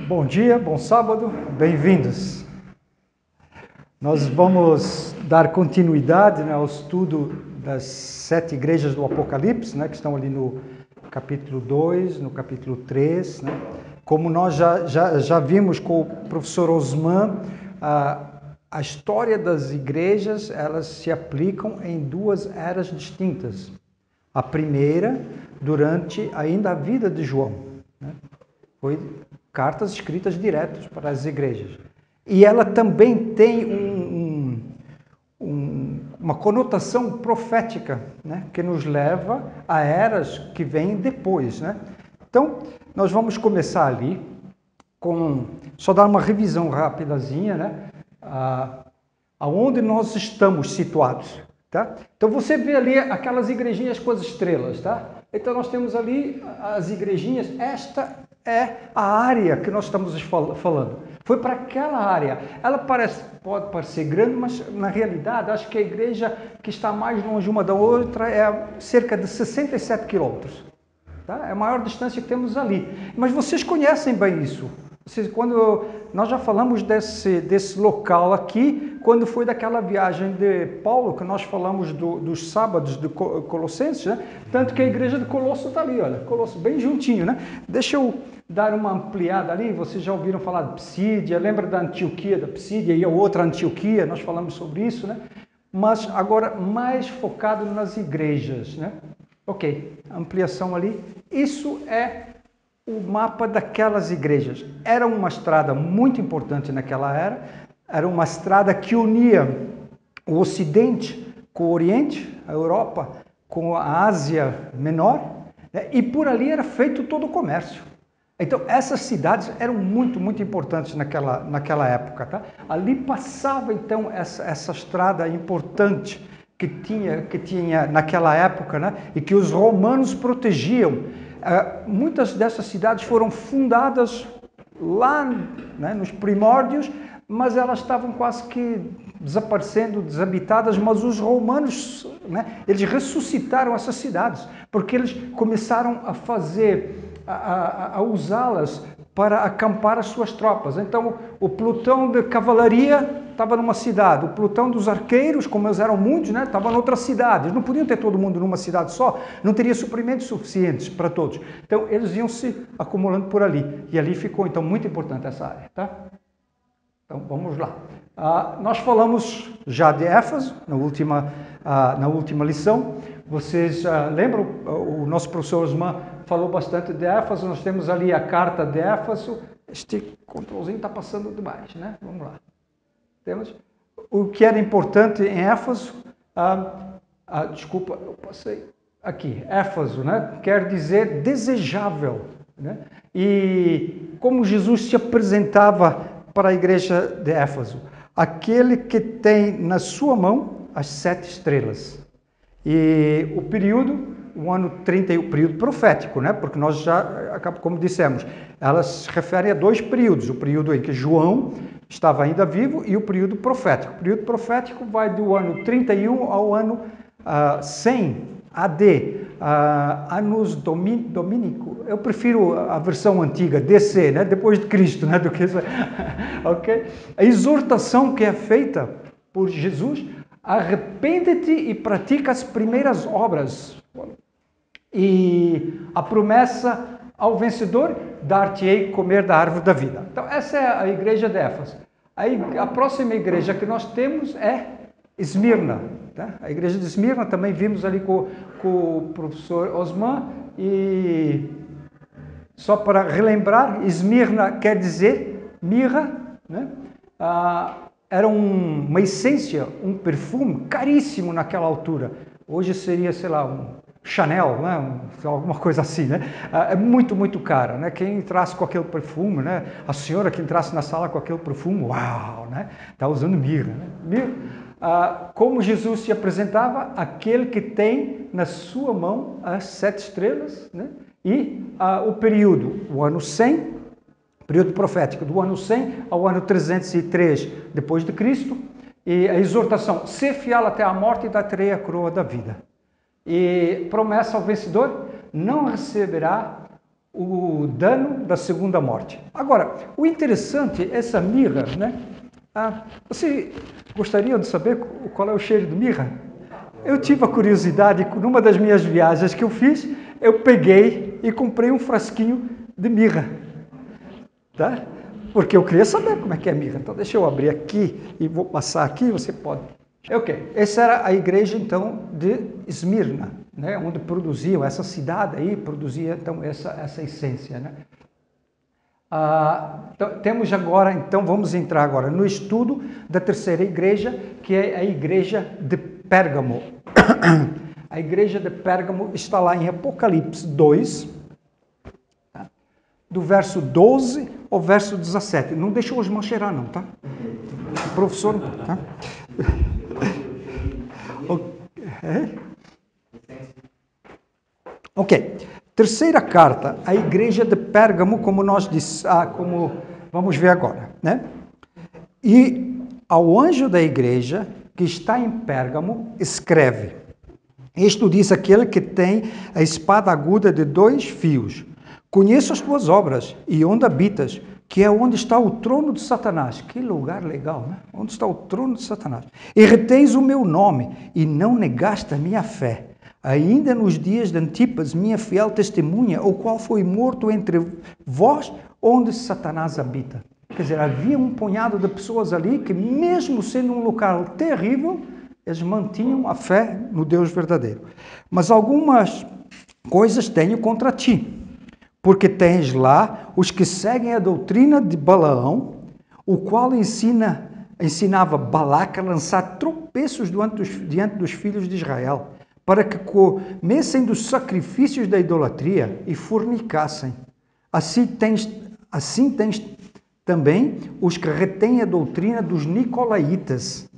Bom dia, bom sábado, bem-vindos. Nós vamos dar continuidade, ao estudo das 7 igrejas do Apocalipse, que estão ali no capítulo 2, no capítulo 3. Como nós já vimos com o professor Osman, a história das igrejas, elas se aplicam em 2 eras distintas. A primeira, durante ainda a vida de João, foi cartas escritas diretas para as igrejas. E ela também tem uma conotação profética, que nos leva a eras que vêm depois. Então, nós vamos começar ali com, só dar uma revisão rapidazinha, aonde nós estamos situados. Tá? Então, você vê ali aquelas igrejinhas com as estrelas. Tá? Então, nós temos ali as igrejinhas, esta é a área que nós estamos falando. Foi para aquela área. Ela pode parecer grande, mas na realidade acho que a igreja que está mais longe uma da outra é cerca de 67 quilômetros. Tá? É a maior distância que temos ali. Mas vocês conhecem bem isso. Quando nós já falamos desse local aqui, quando foi daquela viagem de Paulo, que nós falamos dos sábados de Colossenses, tanto que a igreja de Colosso está ali, olha, Colosso bem juntinho, Deixa eu dar uma ampliada ali, vocês já ouviram falar de Psídia, lembra da Antioquia, da Psídia e a outra Antioquia, nós falamos sobre isso, Mas agora mais focado nas igrejas, Ok, ampliação ali, isso é o mapa daquelas igrejas. Era uma estrada muito importante naquela era uma estrada que unia o Ocidente com o Oriente, a Europa com a Ásia Menor, e por ali era feito todo o comércio. Então, essas cidades eram muito, muito importantes naquela época. Tá? Ali passava, então, essa estrada importante que tinha naquela época, e que os romanos protegiam. Muitas dessas cidades foram fundadas lá, nos primórdios, mas elas estavam quase que desaparecendo, desabitadas, mas os romanos, eles ressuscitaram essas cidades, porque eles começaram a fazer, a usá-las para acampar as suas tropas. Então, o pelotão de cavalaria estava numa cidade, o pelotão dos arqueiros, como eles eram muitos, estava noutra cidade. Eles não podiam ter todo mundo numa cidade só, não teria suprimentos suficientes para todos. Então, eles iam se acumulando por ali. E ali ficou, então, muito importante essa área. Tá? Então, vamos lá. Nós falamos já de Éfeso, na última lição. Vocês lembram? O nosso professor Osman falou bastante de Éfeso. Nós temos ali a carta de Éfeso. Este controlzinho está passando demais, Vamos lá. Temos o que era importante em Éfeso. Desculpa, eu passei aqui. Éfeso, quer dizer desejável. E como Jesus se apresentava para a igreja de Éfeso? Aquele que tem na sua mão as 7 estrelas. E o período, o ano 30, o período profético, porque nós já, como dissemos, elas se referem a 2 períodos. O período em que João estava ainda vivo e o período profético. O período profético vai do ano 31 ao ano 100 AD, Anos Dominico. Eu prefiro a versão antiga, DC, depois de Cristo, do que isso. Ok? A exortação que é feita por Jesus: arrepende-te e pratica as primeiras obras. E a promessa ao vencedor: dar-te-ei comer da árvore da vida. Então, essa é a igreja de Éfeso. A próxima igreja que nós temos é Esmirna. Tá? A igreja de Esmirna também vimos ali com o professor Osman. E só para relembrar, Esmirna quer dizer mirra, era uma essência, um perfume caríssimo naquela altura. Hoje seria, sei lá, um Chanel, alguma coisa assim, É muito, muito cara, Quem entrasse com aquele perfume, A senhora que entrasse na sala com aquele perfume, uau, Está usando mirra, Mirra. Como Jesus se apresentava, aquele que tem na sua mão as 7 estrelas, E o período, o ano 100, período profético, do ano 100 ao ano 303 depois de Cristo, e a exortação: ser fiel até a morte e dar-te-ei a coroa da vida. E promessa ao vencedor: não receberá o dano da segunda morte. Agora, o interessante, essa mirra, né? Você gostaria de saber qual é o cheiro de mirra? Eu tive a curiosidade, numa das minhas viagens que eu fiz, eu peguei e comprei um frasquinho de mirra, tá? Porque eu queria saber como é que é mirra. Então, deixa eu abrir aqui e vou passar aqui, você pode... Ok, essa era a igreja, então, de Esmirna, né? Onde produziam, essa cidade aí produzia, então, essa essência, né? Então, temos agora, então, vamos entrar agora no estudo da terceira igreja, que é a igreja de Pérgamo. A igreja de Pérgamo está lá em Apocalipse 2, tá? Do verso 12 ao verso 17. Não deixa os irmãos cheirar, não, tá? O professor, tá? Ok. Terceira carta, a igreja de Pérgamo, como nós disse, como vamos ver agora, né? E ao anjo da igreja que está em Pérgamo, escreve: isto diz aquele que tem a espada aguda de 2 fios. Conheço as tuas obras e onde habitas, que é onde está o trono de Satanás. Que lugar legal, né? Onde está o trono de Satanás. E retens o meu nome e não negaste a minha fé. Ainda nos dias de Antipas, minha fiel testemunha, o qual foi morto entre vós, onde Satanás habita. Quer dizer, havia um punhado de pessoas ali que, mesmo sendo um local terrível, eles mantinham a fé no Deus verdadeiro. Mas algumas coisas tenho contra ti, porque tens lá os que seguem a doutrina de Balaão, o qual ensinava Balaque a lançar tropeços diante dos filhos de Israel, para que comessem dos sacrifícios da idolatria e fornicassem. Assim tens também os que retêm a doutrina dos nicolaítas,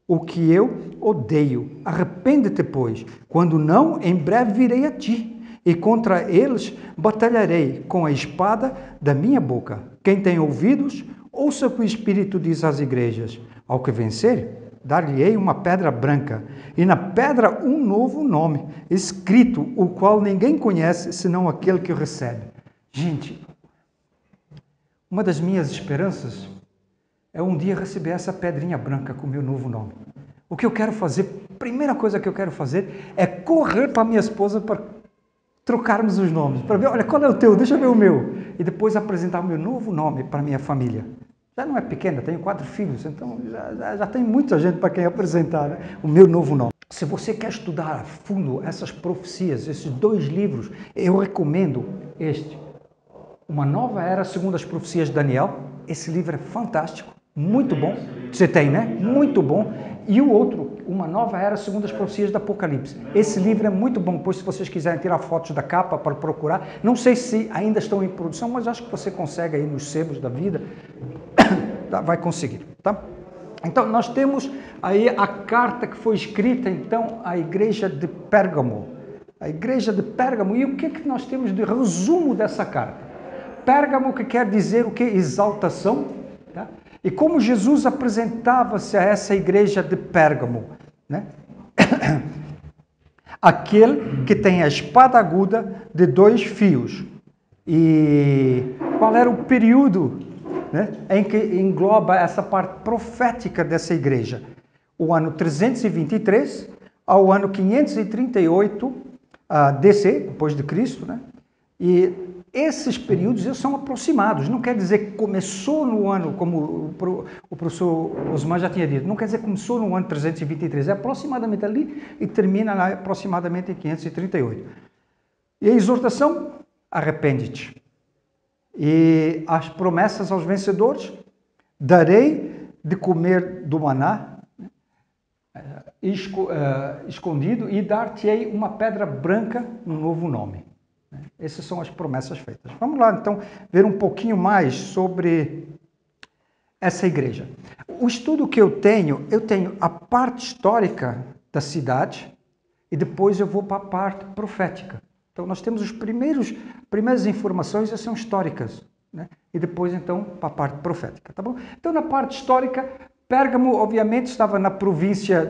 o que eu odeio. Arrepende-te, pois, quando não, em breve virei a ti, e contra eles batalharei com a espada da minha boca. Quem tem ouvidos, ouça o que o Espírito diz às igrejas. Ao que vencer, dar-lhe-ei uma pedra branca, e na pedra um novo nome, escrito, o qual ninguém conhece, senão aquele que o recebe. Gente, uma das minhas esperanças é um dia receber essa pedrinha branca com o meu novo nome. O que eu quero fazer, a primeira coisa que eu quero fazer é correr para minha esposa para trocarmos os nomes, para ver, olha, qual é o teu, deixa eu ver o meu, e depois apresentar o meu novo nome para a minha família. Já não é pequena, tenho 4 filhos, então já tem muita gente para quem apresentar, né? O meu novo nome. Se você quer estudar a fundo essas profecias, esses 2 livros, eu recomendo este, Uma Nova Era segundo as Profecias de Daniel. Esse livro é fantástico, muito bom. Você tem, né? Muito bom. E o outro, Uma Nova Era segundo as Profecias do Apocalipse. Esse livro é muito bom, pois se vocês quiserem tirar fotos da capa para procurar, não sei se ainda estão em produção, mas acho que você consegue aí nos sebos da vida, vai conseguir, tá? Então, nós temos aí a carta que foi escrita, então, à igreja de Pérgamo. A igreja de Pérgamo. E o que é que nós temos de resumo dessa carta? Pérgamo, que quer dizer o que? Exaltação, tá? E como Jesus apresentava-se a essa igreja de Pérgamo, né? Aquele que tem a espada aguda de 2 fios. E qual era o período, né, em que engloba essa parte profética dessa igreja? O ano 323 ao ano 538 DC, depois de Cristo, né? E esses períodos são aproximados, não quer dizer que começou no ano, como o professor Osmar já tinha dito, não quer dizer que começou no ano 323, é aproximadamente ali e termina lá aproximadamente em 538. E a exortação, arrepende-te. E as promessas aos vencedores, darei de comer do maná escondido e dar-te-ei uma pedra branca, um novo nome. Essas são as promessas feitas. Vamos lá, então, ver um pouquinho mais sobre essa igreja. O estudo que eu tenho a parte histórica da cidade e depois eu vou para a parte profética. Então, nós temos as primeiras informações, são históricas, né? E depois, então, para a parte profética, tá bom? Então, na parte histórica, Pérgamo, obviamente, estava na província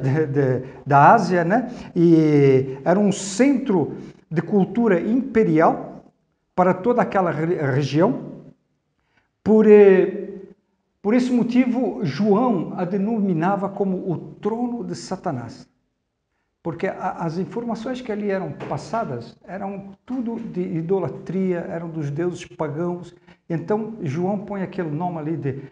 da Ásia, né? E era um centro de cultura imperial, para toda aquela região. Por esse motivo, João a denominava como o trono de Satanás. Porque as informações que ali eram passadas eram tudo de idolatria, eram dos deuses pagãos. Então, João põe aquele nome ali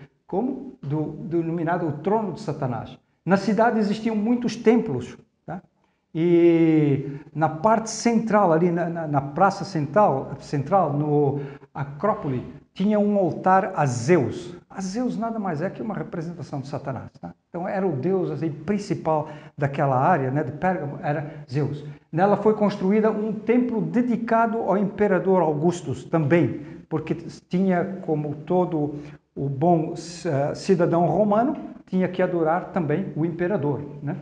denominado o trono de Satanás. Na cidade existiam muitos templos, tá? E na parte central, ali na praça central, no Acrópole, tinha um altar a Zeus. A Zeus nada mais é que uma representação de Satanás. Tá? Então era o deus assim, principal daquela área, né, de Pérgamo, era Zeus. Nela foi construída um templo dedicado ao imperador Augustus também, porque tinha, como todo o bom cidadão romano, tinha que adorar também o imperador. Né?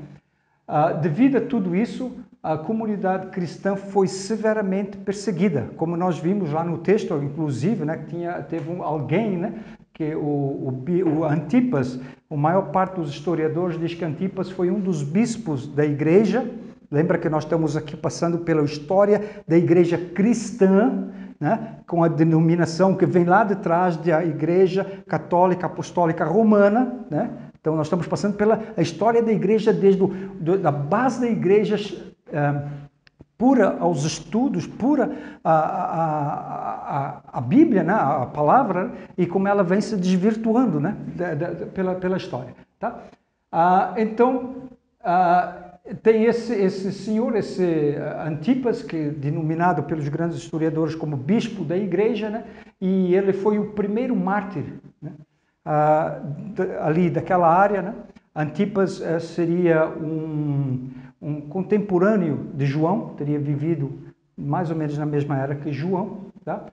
Devido a tudo isso, a comunidade cristã foi severamente perseguida, como nós vimos lá no texto, inclusive, né, que teve alguém, né, que o Antipas, a maior parte dos historiadores diz que Antipas foi um dos bispos da igreja. Lembra que nós estamos aqui passando pela história da igreja cristã, né, com a denominação que vem lá de trás da igreja católica apostólica romana, né? Então nós estamos passando pela história da igreja desde da base da igreja pura aos estudos, pura a Bíblia, né, a palavra, e como ela vem se desvirtuando, né, pela história. Tá? Então, tem esse senhor, esse Antipas, que é denominado pelos grandes historiadores como bispo da igreja, né, e ele foi o primeiro mártir, né, ali daquela área. Né. Antipas seria um contemporâneo de João, teria vivido mais ou menos na mesma era que João, tá?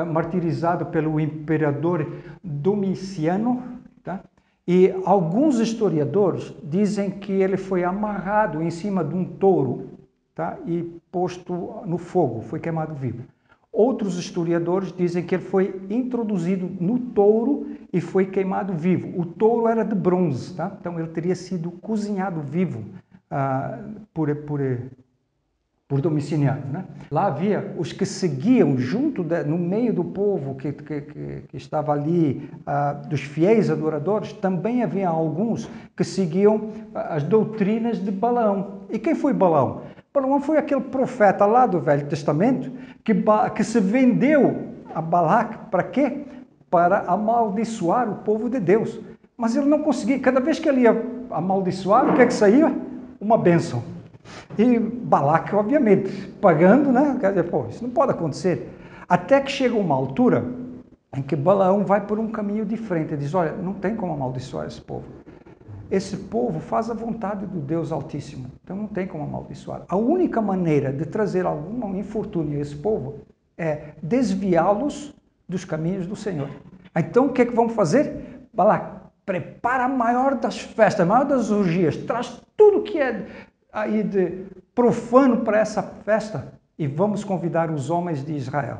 Martirizado pelo imperador Domiciano. Tá? E alguns historiadores dizem que ele foi amarrado em cima de um touro, tá? E posto no fogo, foi queimado vivo. Outros historiadores dizem que ele foi introduzido no touro e foi queimado vivo. O touro era de bronze, tá? Então ele teria sido cozinhado vivo por Domiciano. Né? Lá havia os que seguiam no meio do povo que estava ali, dos fiéis adoradores, também havia alguns que seguiam as doutrinas de Balaão. E quem foi Balaão? Balaão foi aquele profeta lá do Velho Testamento que se vendeu a Balaque para quê? Para amaldiçoar o povo de Deus. Mas ele não conseguia. Cada vez que ele ia amaldiçoar, o que é que saía? Uma bênção. E Balaque, obviamente, pagando, né? Quer dizer, pô, isso não pode acontecer. Até que chega uma altura em que Balaão vai por um caminho diferente. Ele diz, olha, não tem como amaldiçoar esse povo. Esse povo faz a vontade do Deus Altíssimo. Então não tem como amaldiçoar. A única maneira de trazer algum infortúnio a esse povo é desviá-los dos caminhos do Senhor. Então o que é que vamos fazer? Balaque, prepara a maior das festas, a maior das orgias, traz tudo que é aí de profano para essa festa e vamos convidar os homens de Israel.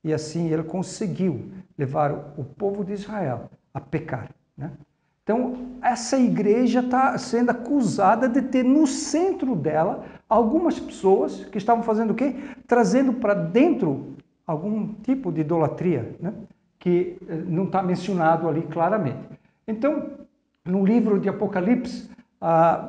E assim ele conseguiu levar o povo de Israel a pecar. Né? Então, essa igreja está sendo acusada de ter no centro dela algumas pessoas que estavam fazendo o quê? Trazendo para dentro algum tipo de idolatria, né? Que não está mencionado ali claramente. Então, no livro de Apocalipse,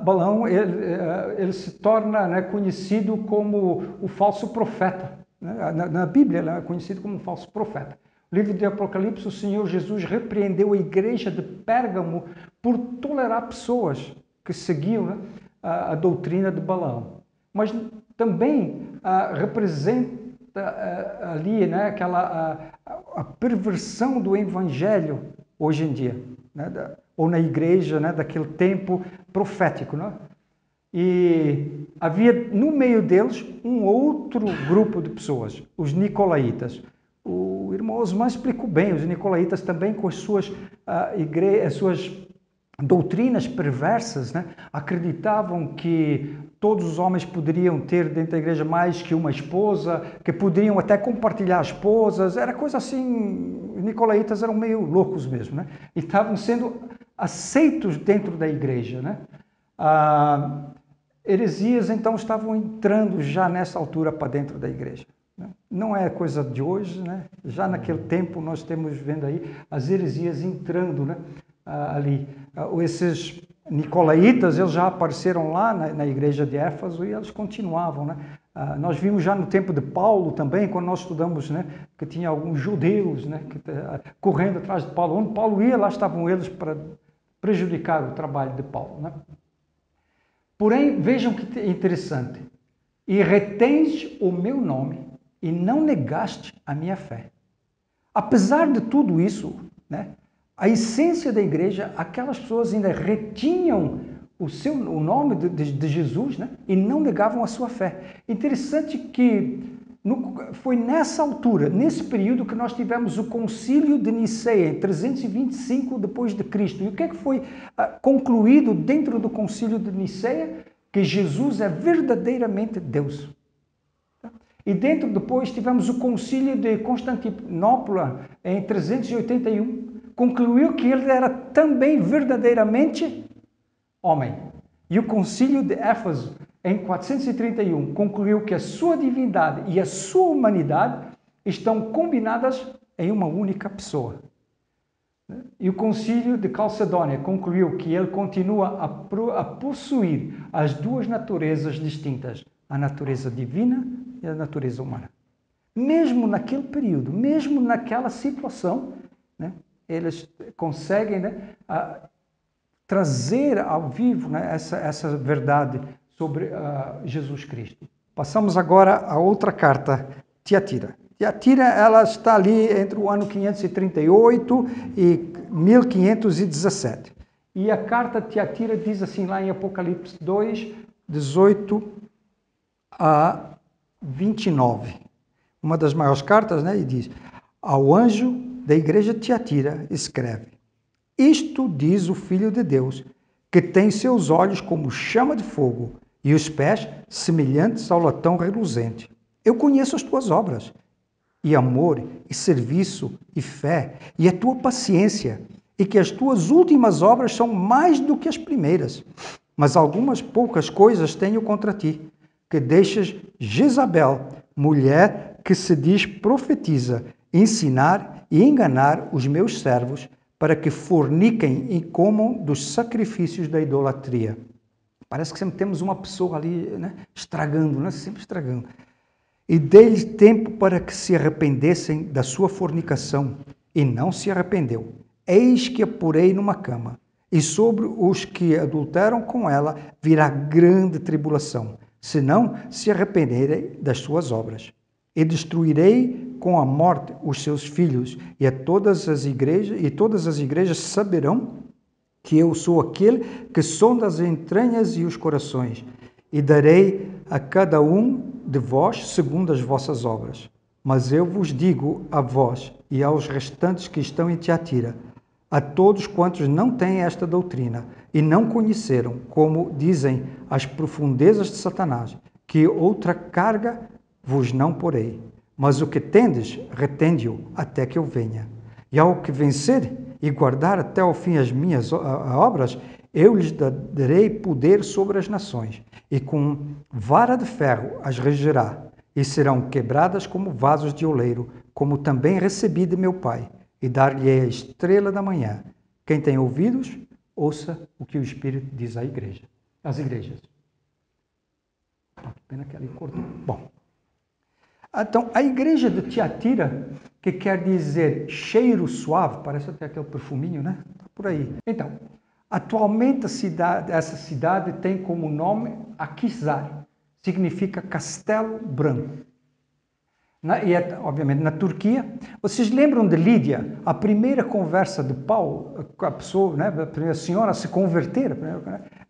Balaão ele se torna, né, conhecido como o falso profeta. Né? Na Bíblia ele é conhecido como um falso profeta. No livro de Apocalipse, o Senhor Jesus repreendeu a igreja de Pérgamo por tolerar pessoas que seguiam, né, a doutrina de Balaão. Mas também representa ali, né, a perversão do evangelho hoje em dia, né, ou na igreja, né, daquele tempo profético. Né? E havia no meio deles um outro grupo de pessoas, os nicolaítas. O irmão Osman explicou bem, os nicolaítas também com as suas doutrinas perversas, né, acreditavam que todos os homens poderiam ter dentro da igreja mais que uma esposa, que poderiam até compartilhar esposas, era coisa assim, os nicolaítas eram meio loucos mesmo, né, e estavam sendo aceitos dentro da igreja. Né. Heresias então estavam entrando já nessa altura para dentro da igreja. né? Não é coisa de hoje, né? Já naquele tempo nós temos vendo aí as heresias entrando, né? Ali. Esses nicolaítas, eles já apareceram lá na igreja de Éfeso e eles continuavam, né? Nós vimos já no tempo de Paulo também, quando nós estudamos, né, que tinha alguns judeus, né, correndo atrás de Paulo. Onde Paulo ia, lá estavam eles para prejudicar o trabalho de Paulo, né? Porém, vejam que interessante. E retens o meu nome e não negaste a minha fé. Apesar de tudo isso, né, a essência da igreja, aquelas pessoas ainda retinham o nome de Jesus, né, e não negavam a sua fé. Interessante que foi nessa altura, nesse período, que nós tivemos o Concílio de Niceia, em 325 depois de Cristo. E o que é que foi concluído dentro do Concílio de Niceia? Que Jesus é verdadeiramente Deus. E dentro depois tivemos o Concílio de Constantinopla, em 381, concluiu que ele era também verdadeiramente homem. E o Concílio de Éfeso, em 431, concluiu que a sua divindade e a sua humanidade estão combinadas em uma única pessoa. E o Concílio de Calcedônia concluiu que ele continua a possuir as duas naturezas distintas, a natureza divina e a natureza humana. Mesmo naquele período, mesmo naquela situação, né, eles conseguem, né, trazer ao vivo, né, essa verdade sobre Jesus Cristo. Passamos agora a outra carta, Tiatira. Tiatira, ela está ali entre o ano 538 e 1517. E a carta de Tiatira diz assim lá em Apocalipse 2, 18 a 29. Uma das maiores cartas, né? E diz: ao anjo da igreja de Tiatira escreve: isto diz o Filho de Deus, que tem seus olhos como chama de fogo e os pés semelhantes ao latão reluzente. Eu conheço as tuas obras, e amor, e serviço, e fé, e a tua paciência, e que as tuas últimas obras são mais do que as primeiras. Mas algumas poucas coisas tenho contra ti, que deixas Jezabel, mulher que se diz profetiza, ensinar e enganar os meus servos, para que forniquem e comam dos sacrifícios da idolatria. Parece que sempre temos uma pessoa ali, né, estragando, né, sempre estragando. E dei-lhe tempo para que se arrependessem da sua fornicação, e não se arrependeu. Eis que a porei numa cama, e sobre os que adulteram com ela virá grande tribulação, se não se arrependerem das suas obras. E destruirei com a morte os seus filhos, e todas as igrejas saberão que eu sou aquele que sonda as entranhas e os corações, e darei a cada um de vós segundo as vossas obras. Mas eu vos digo a vós e aos restantes que estão em Tiatira, a todos quantos não têm esta doutrina e não conheceram, como dizem as profundezas de Satanás, que outra carga vos não porei. Mas o que tendes, retende-o até que eu venha. E ao que vencer e guardar até ao fim as minhas obras, eu lhes darei poder sobre as nações, e com vara de ferro as regerá, e serão quebradas como vasos de oleiro, como também recebi de meu Pai, e dar-lhe a estrela da manhã. Quem tem ouvidos, ouça o que o Espírito diz às igrejas. Pena que ali cortou. Bom, então, a igreja de Tiatira, que quer dizer cheiro suave, parece até aquele perfuminho, né? Tá por aí. Então, atualmente essa cidade tem como nome Akhisar, significa Castelo Branco. Obviamente na Turquia. Vocês lembram de Lídia, a primeira conversa de Paulo, a pessoa, né, a primeira senhora a se converter?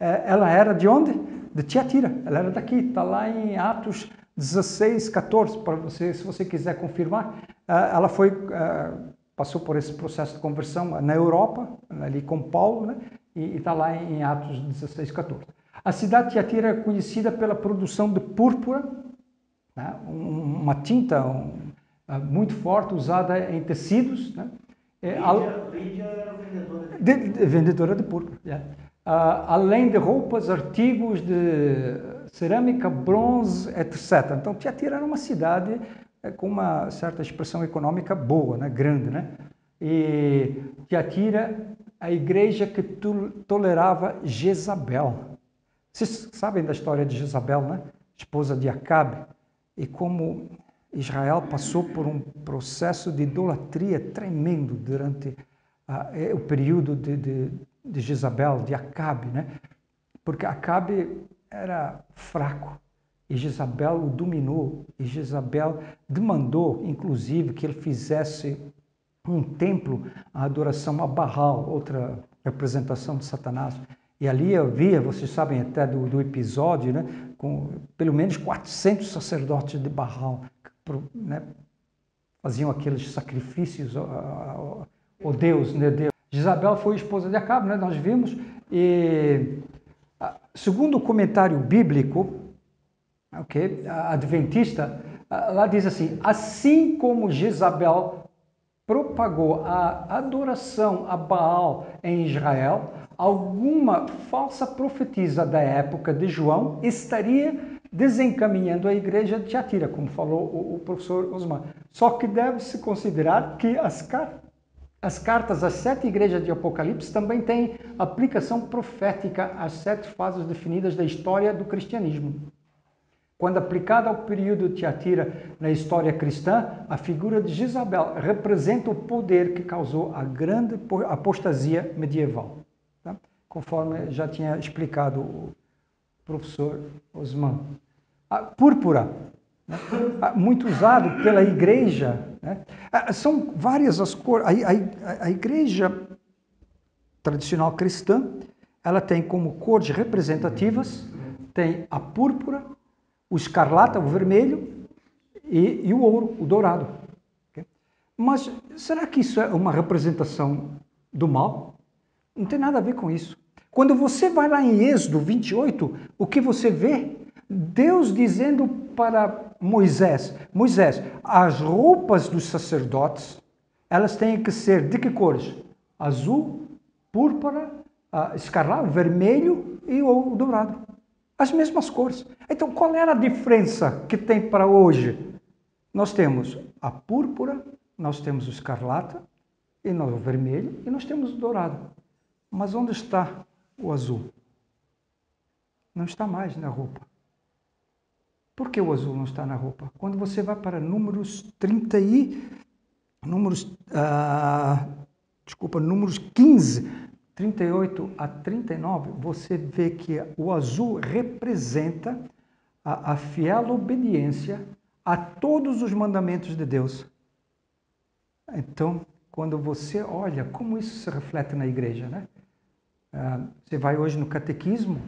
Ela era de onde? De Tiatira. Ela era daqui, está lá em Atos 16, 14, para você, se você quiser confirmar. Ela passou por esse processo de conversão na Europa, ali com Paulo, né, e está lá em Atos 16, 14. A cidade de Tiatira é conhecida pela produção de púrpura, né, uma tinta muito forte usada em tecidos. Né. Lídia era vendedora vendedora de púrpura. Yeah. Além de roupas, artigos de cerâmica, bronze, etc. Então, Tiatira era uma cidade com uma certa expressão econômica boa, né? Grande, né? E Tiatira, a igreja que tolerava Jezabel. Vocês sabem da história de Jezabel, né? Esposa de Acabe, e como Israel passou por um processo de idolatria tremendo durante o período de Jezabel, de Acabe, né? Porque Acabe era fraco e Jezabel o dominou, e Jezabel demandou, inclusive, que ele fizesse um templo à adoração a Baal, outra representação de Satanás. E ali havia, vocês sabem até do episódio, né, com pelo menos 400 sacerdotes de Baal, né, faziam aqueles sacrifícios ao Deus, né, Deus. Jezabel foi esposa de Acabe, né, nós vimos, e segundo o comentário bíblico, adventista, lá diz assim como Jezabel propagou a adoração a Baal em Israel, alguma falsa profetisa da época de João estaria desencaminhando a igreja de Tiatira, como falou o professor Osman. Só que deve-se considerar que as cartas às 7 igrejas de Apocalipse também têm aplicação profética às 7 fases definidas da história do cristianismo. Quando aplicada ao período de Tiatira na história cristã, a figura de Jezabel representa o poder que causou a grande apostasia medieval, tá? Conforme já tinha explicado o professor Osman. A púrpura, né? Muito usado pela igreja, né? São várias as cores. A igreja tradicional cristã, ela tem como cores representativas, tem a púrpura, o escarlata, o vermelho, e o ouro, o dourado. Okay? Mas será que isso é uma representação do mal? Não tem nada a ver com isso. Quando você vai lá em Êxodo 28, o que você vê? Deus dizendo para Moisés, as roupas dos sacerdotes, elas têm que ser de que cores? Azul, púrpura, escarlate, vermelho e o dourado. As mesmas cores. Então, qual era a diferença que tem para hoje? Nós temos a púrpura, nós temos o escarlata, e nós o vermelho, e nós temos o dourado. Mas onde está o azul? Não está mais na roupa. Por que o azul não está na roupa? Quando você vai para números 15, 38 a 39, você vê que o azul representa a fiel obediência a todos os mandamentos de Deus. Então, quando você olha como isso se reflete na igreja, né? Você vai hoje no catequismo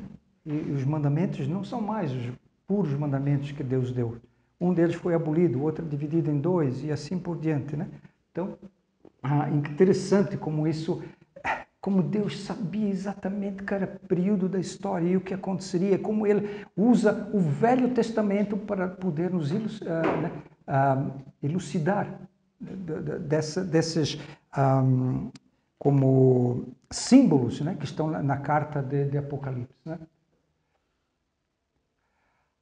e os mandamentos não são mais os puros mandamentos que Deus deu. Um deles foi abolido, o outro dividido em 2 e assim por diante, né? Então, interessante como Deus sabia exatamente cada período da história e o que aconteceria, como Ele usa o Velho Testamento para poder nos elucidar desses como símbolos, né, que estão na carta de Apocalipse, né?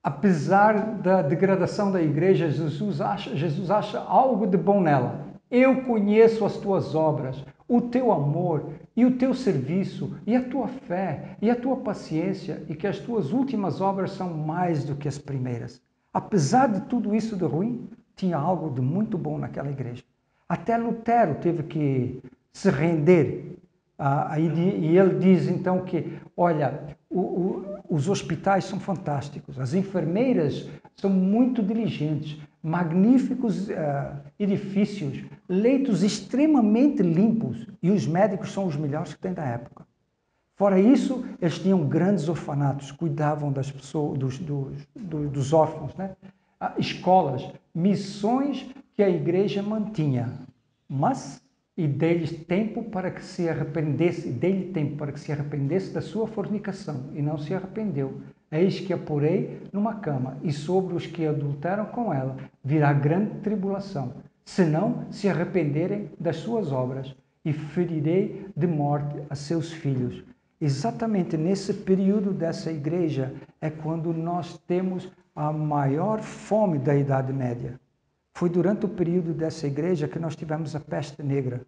Apesar da degradação da igreja, Jesus acha algo de bom nela. Eu conheço as tuas obras, o teu amor e o teu serviço e a tua fé e a tua paciência, e que as tuas últimas obras são mais do que as primeiras. Apesar de tudo isso de ruim, tinha algo de muito bom naquela igreja. Até Lutero teve que se render. E ele diz então que, olha, os hospitais são fantásticos, as enfermeiras são muito diligentes, magníficos edifícios, leitos extremamente limpos, e os médicos são os melhores que tem da época. Fora isso, eles tinham grandes orfanatos, cuidavam das pessoas, dos órfãos, né? Escolas, missões que a igreja mantinha, mas e dei-lhe tempo para que se arrependesse, da sua fornicação, e não se arrependeu. Eis que a porei numa cama, e sobre os que adulteram com ela virá grande tribulação, se não se arrependerem das suas obras, e ferirei de morte a seus filhos. Exatamente nesse período dessa igreja é quando nós temos a maior fome da Idade Média. Foi durante o período dessa igreja que nós tivemos a peste negra.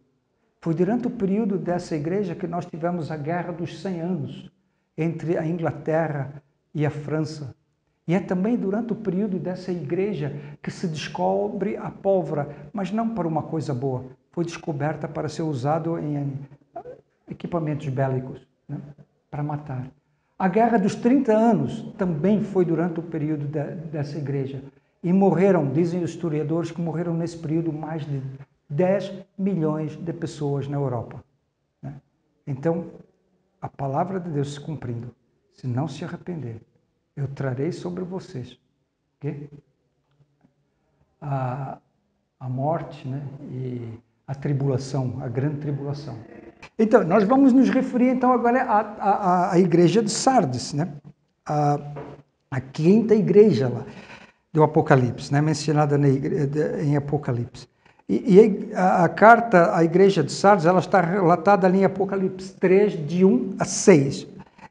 Foi durante o período dessa igreja que nós tivemos a Guerra dos 100 Anos entre a Inglaterra e a França. E é também durante o período dessa igreja que se descobre a pólvora, mas não para uma coisa boa. Foi descoberta para ser usado em equipamentos bélicos, né? Para matar. A Guerra dos 30 Anos também foi durante o período dessa igreja. E morreram, dizem os historiadores, que morreram nesse período mais de 10 milhões de pessoas na Europa. Né? Então, a palavra de Deus se cumprindo, se não se arrepender, eu trarei sobre vocês, okay? a morte, né? E a tribulação, a grande tribulação. Então, nós vamos nos referir então agora à igreja de Sardes, né? A quinta igreja lá do Apocalipse, né? Mencionada em Apocalipse. E a carta à igreja de Sardes, ela está relatada ali em Apocalipse 3, de 1 a 6.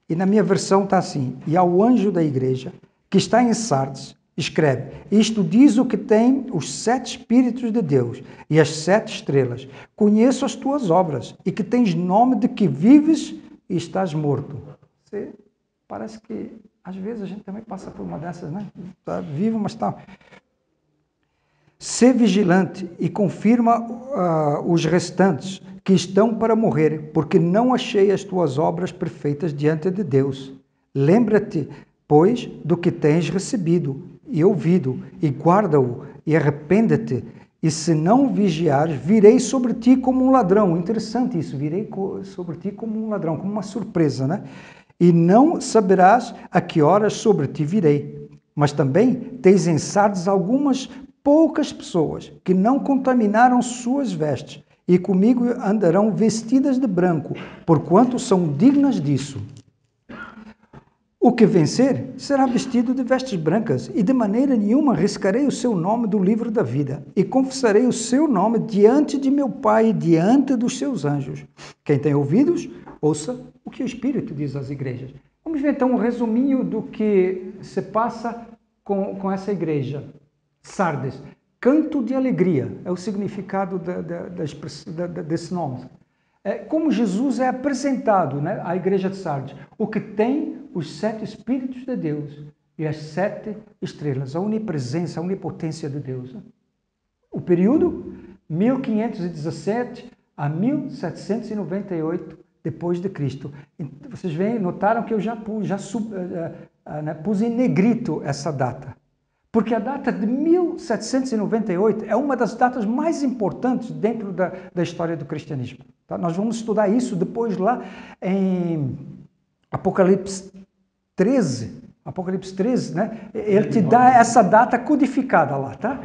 E na minha versão está assim: e ao anjo da igreja, que está em Sardes, escreve: isto diz o que tem os 7 Espíritos de Deus e as 7 estrelas. Conheço as tuas obras e que tens nome de que vives e estás morto. Você, parece que às vezes a gente também passa por uma dessas, né? Está vivo, mas está... Sê vigilante e confirma os restantes que estão para morrer, porque não achei as tuas obras perfeitas diante de Deus. Lembra-te, pois, do que tens recebido e ouvido, e guarda-o, e arrepende-te, e se não vigiares, virei sobre ti como um ladrão. Interessante isso, virei sobre ti como um ladrão, como uma surpresa, né? E não saberás a que horas sobre ti virei. Mas também tens em Sardes algumas poucas pessoas que não contaminaram suas vestes, e comigo andarão vestidas de branco, porquanto são dignas disso. O que vencer será vestido de vestes brancas, e de maneira nenhuma riscarei o seu nome do livro da vida, e confessarei o seu nome diante de meu Pai e diante dos seus anjos. Quem tem ouvidos, ouça o que o Espírito diz às igrejas. Vamos ver então um resuminho do que se passa com essa igreja. Sardes, canto de alegria, é o significado desse nome. Como Jesus é apresentado, né, à igreja de Sardes, o que tem os 7 Espíritos de Deus e as 7 estrelas, a onipresença, a onipotência de Deus. O período, 1517 a 1798 depois de Cristo. Vocês notaram que eu já pus em negrito essa data. Porque a data de 1798 é uma das datas mais importantes dentro da história do cristianismo. Tá? Nós vamos estudar isso depois lá em Apocalipse 13. Apocalipse 13, né? Ele te dá essa data codificada lá, tá?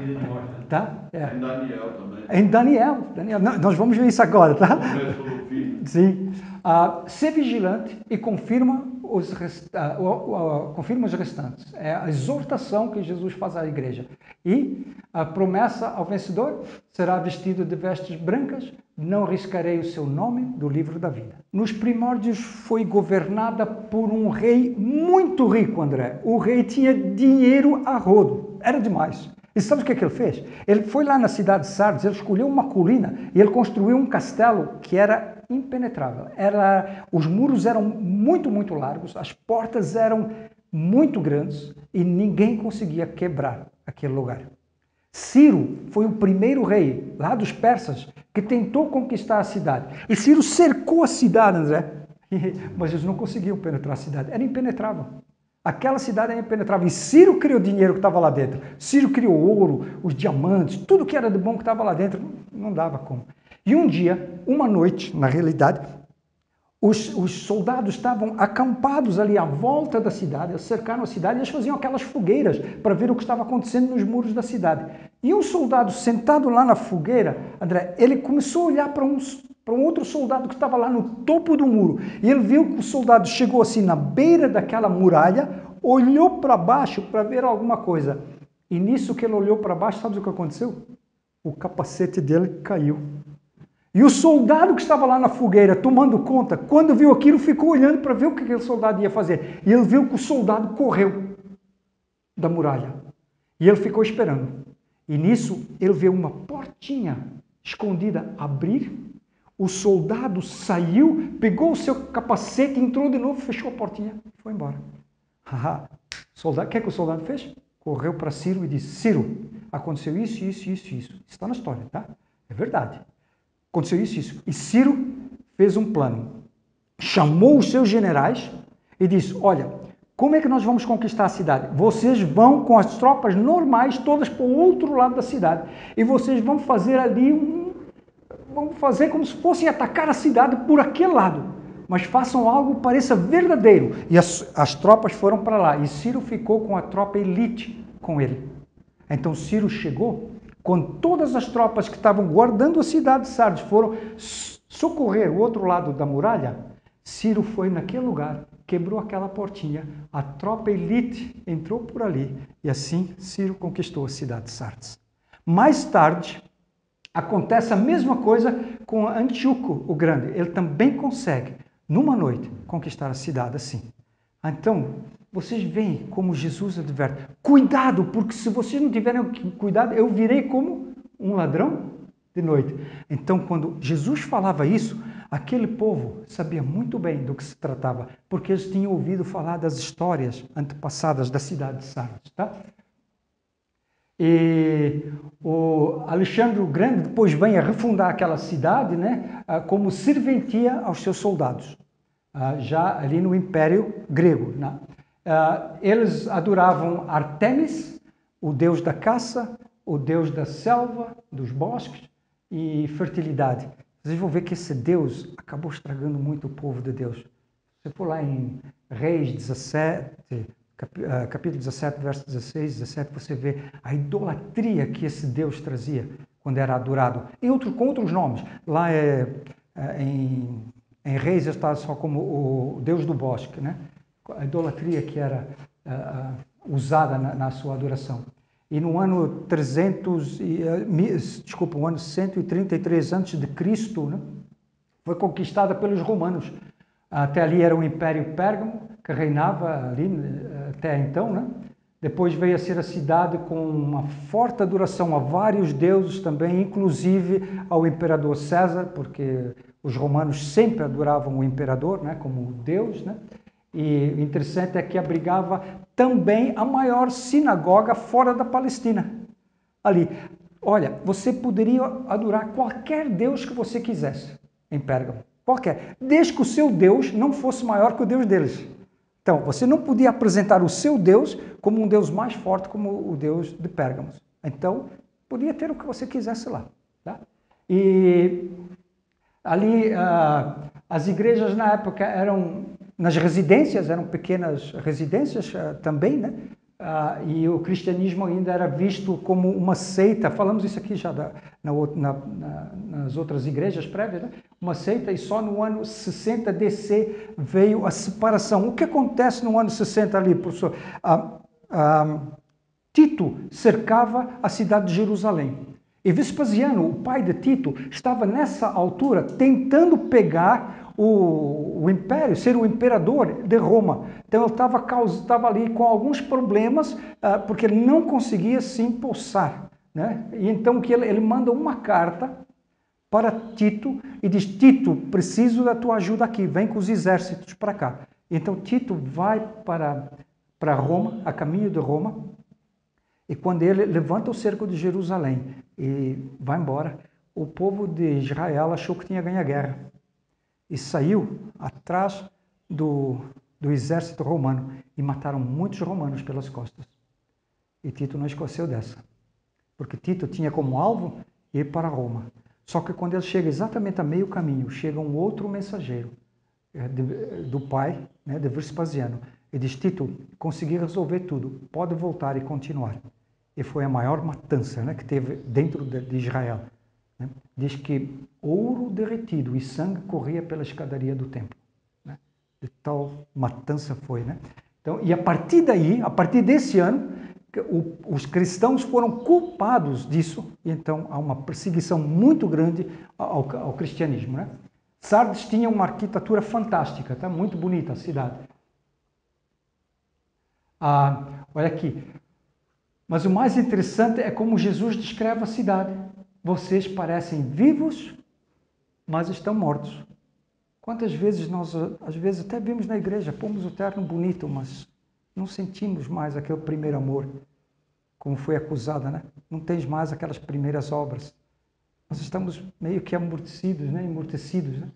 Tá? Em Daniel também. Em Daniel. Nós vamos ver isso agora, tá? Sim. Ser vigilante e confirma os restantes. É a exortação que Jesus faz à igreja. E a promessa ao vencedor: será vestido de vestes brancas, não riscarei o seu nome do livro da vida. Nos primórdios foi governada por um rei muito rico, André. O rei tinha dinheiro a rodo, era demais. E sabe o que ele fez? Ele foi lá na cidade de Sardes, ele escolheu uma colina e ele construiu um castelo que era impenetrável. Os muros eram muito, muito largos, as portas eram muito grandes e ninguém conseguia quebrar aquele lugar. Ciro foi o primeiro rei, lá dos persas, que tentou conquistar a cidade. E Ciro cercou a cidade, André, mas eles não conseguiam penetrar a cidade, era impenetrável. Aquela cidade era impenetrável. E Ciro criou o dinheiro que estava lá dentro. Ciro criou o ouro, os diamantes, tudo que era de bom que estava lá dentro. Não dava como. E um dia, uma noite, na realidade, os soldados estavam acampados ali à volta da cidade, eles cercaram a cidade e eles faziam aquelas fogueiras para ver o que estava acontecendo nos muros da cidade. E um soldado sentado lá na fogueira, André, ele começou a olhar para um outro soldado que estava lá no topo do muro. E ele viu que o soldado chegou assim na beira daquela muralha, olhou para baixo para ver alguma coisa. E nisso que ele olhou para baixo, sabe o que aconteceu? O capacete dele caiu. E o soldado que estava lá na fogueira, tomando conta, quando viu aquilo, ficou olhando para ver o que aquele soldado ia fazer. E ele viu que o soldado correu da muralha. E ele ficou esperando. E nisso ele vê uma portinha escondida abrir. O soldado saiu, pegou o seu capacete, entrou de novo, fechou a portinha e foi embora. O que é que o soldado fez? Correu para Ciro e disse: Ciro, aconteceu isso, isso, isso, isso. Está na história, tá? É verdade. Aconteceu isso, isso. E Ciro fez um plano. Chamou os seus generais e disse: olha, como é que nós vamos conquistar a cidade? Vocês vão com as tropas normais todas para o outro lado da cidade. E vocês vão fazer ali vão fazer como se fossem atacar a cidade por aquele lado. Mas façam algo que pareça verdadeiro. E as tropas foram para lá. E Ciro ficou com a tropa elite com ele. Então Ciro chegou, quando todas as tropas que estavam guardando a cidade de Sardes foram socorrer o outro lado da muralha, Ciro foi naquele lugar, quebrou aquela portinha, a tropa elite entrou por ali e assim Ciro conquistou a cidade de Sardes. Mais tarde, acontece a mesma coisa com Antíoco o Grande. Ele também consegue, numa noite, conquistar a cidade assim. Então, vocês veem como Jesus adverte. Cuidado, porque se vocês não tiverem cuidado, eu virei como um ladrão de noite. Então, quando Jesus falava isso, aquele povo sabia muito bem do que se tratava, porque eles tinham ouvido falar das histórias antepassadas da cidade de Sardes, tá? E o Alexandre o Grande depois vem a refundar aquela cidade, né, como serventia aos seus soldados, já ali no Império Grego, né? Eles adoravam Artemis, o deus da caça, o deus da selva, dos bosques e fertilidade. Vocês vão ver que esse deus acabou estragando muito o povo de Deus. Se você for lá em Reis 17... capítulo 17, verso 16, 17, você vê a idolatria que esse Deus trazia quando era adorado. Com outros nomes. Lá em Reis está só como o Deus do bosque, né? A idolatria que era usada na sua adoração. E no ano 133 a.C., né, foi conquistada pelos romanos. Até ali era o Império Pérgamo, que reinava ali até então, né? Depois veio a ser a cidade com uma forte adoração a vários deuses também, inclusive ao imperador César, porque os romanos sempre adoravam o imperador, né, como Deus, né? E o interessante é que abrigava também a maior sinagoga fora da Palestina. Ali, olha, você poderia adorar qualquer Deus que você quisesse em Pérgamo. Qualquer, desde que o seu Deus não fosse maior que o Deus deles. Então, você não podia apresentar o seu Deus como um Deus mais forte como o Deus de Pérgamo. Então, podia ter o que você quisesse lá. Tá? E ali, as igrejas na época eram, nas residências, eram pequenas residências também, né? E o cristianismo ainda era visto como uma seita, falamos isso aqui já nas outras igrejas prévias, né? Uma seita, e só no ano 60 DC veio a separação. O que acontece no ano 60 ali, professor? Tito cercava a cidade de Jerusalém. E Vespasiano, o pai de Tito, estava nessa altura tentando pegar o império, ser o imperador de Roma. Então ele estava ali com alguns problemas, porque ele não conseguia se empossar, né? E então que ele manda uma carta para Tito e diz: Tito, preciso da tua ajuda aqui, vem com os exércitos para cá. Então Tito vai para Roma, a caminho de Roma, e quando ele levanta o cerco de Jerusalém e vai embora, o povo de Israel achou que tinha ganho a guerra e saiu atrás do exército romano e mataram muitos romanos pelas costas. E Tito não esqueceu dessa, porque Tito tinha como alvo ir para Roma. Só que quando ele chega exatamente a meio caminho, chega um outro mensageiro do pai, né, de Vespasiano, e diz: Tito, consegui resolver tudo, pode voltar e continuar. E foi a maior matança, né, que teve dentro de Israel. Né? Diz que ouro derretido e sangue corria pela escadaria do templo. Né? De tal matança foi. Né? Então, e a partir daí, a partir desse ano, os cristãos foram culpados disso, e então há uma perseguição muito grande ao cristianismo. Né? Sardes tinha uma arquitetura fantástica, tá? Muito bonita a cidade. Olha aqui, Mas o mais interessante é como Jesus descreve a cidade. Vocês parecem vivos, mas estão mortos. Quantas vezes nós, às vezes, até vimos na igreja, pomos o terno bonito, mas não sentimos mais aquele primeiro amor, como foi acusada, né? Não tens mais aquelas primeiras obras. Nós estamos meio que amortecidos, né? Emortecidos, né?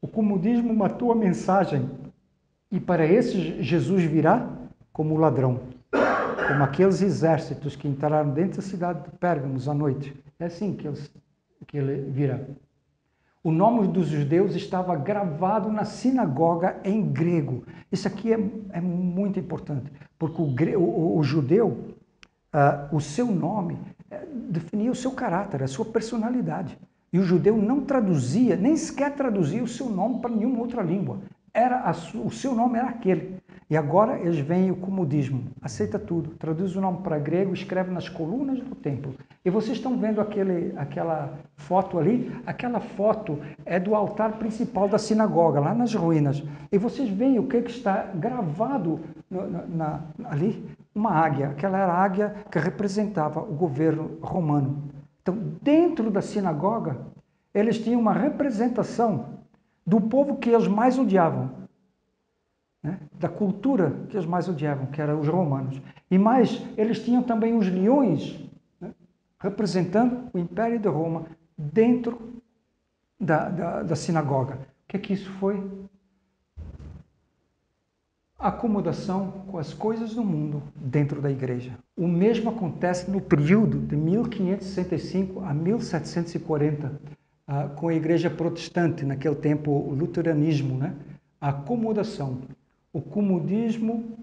O comodismo matou a mensagem. E para esses, Jesus virá como ladrão. Como aqueles exércitos que entraram dentro da cidade de Pérgamos à noite. É assim que ele virá. O nome dos judeus estava gravado na sinagoga em grego. Isso aqui é muito importante, porque o judeu, o seu nome definia o seu caráter, a sua personalidade. E o judeu não traduzia, nem sequer traduzia o seu nome para nenhuma outra língua. O seu nome era aquele. E agora eles veem o comodismo, aceita tudo, traduz o nome para grego, escreve nas colunas do templo. E vocês estão vendo aquela foto ali? Aquela foto é do altar principal da sinagoga, lá nas ruínas. E vocês veem o que está gravado ali? Uma águia. Aquela era a águia que representava o governo romano. Então, dentro da sinagoga, eles tinham uma representação do povo que eles mais odiavam. Né? Da cultura que eles mais odiavam, que eram os romanos. E mais, eles tinham também os leões, né? Representando o Império de Roma dentro da sinagoga. O que é que isso foi? Acomodação com as coisas do mundo dentro da igreja. O mesmo acontece no período de 1565 a 1740, com a igreja protestante, naquele tempo o luteranismo, né? A acomodação. O comodismo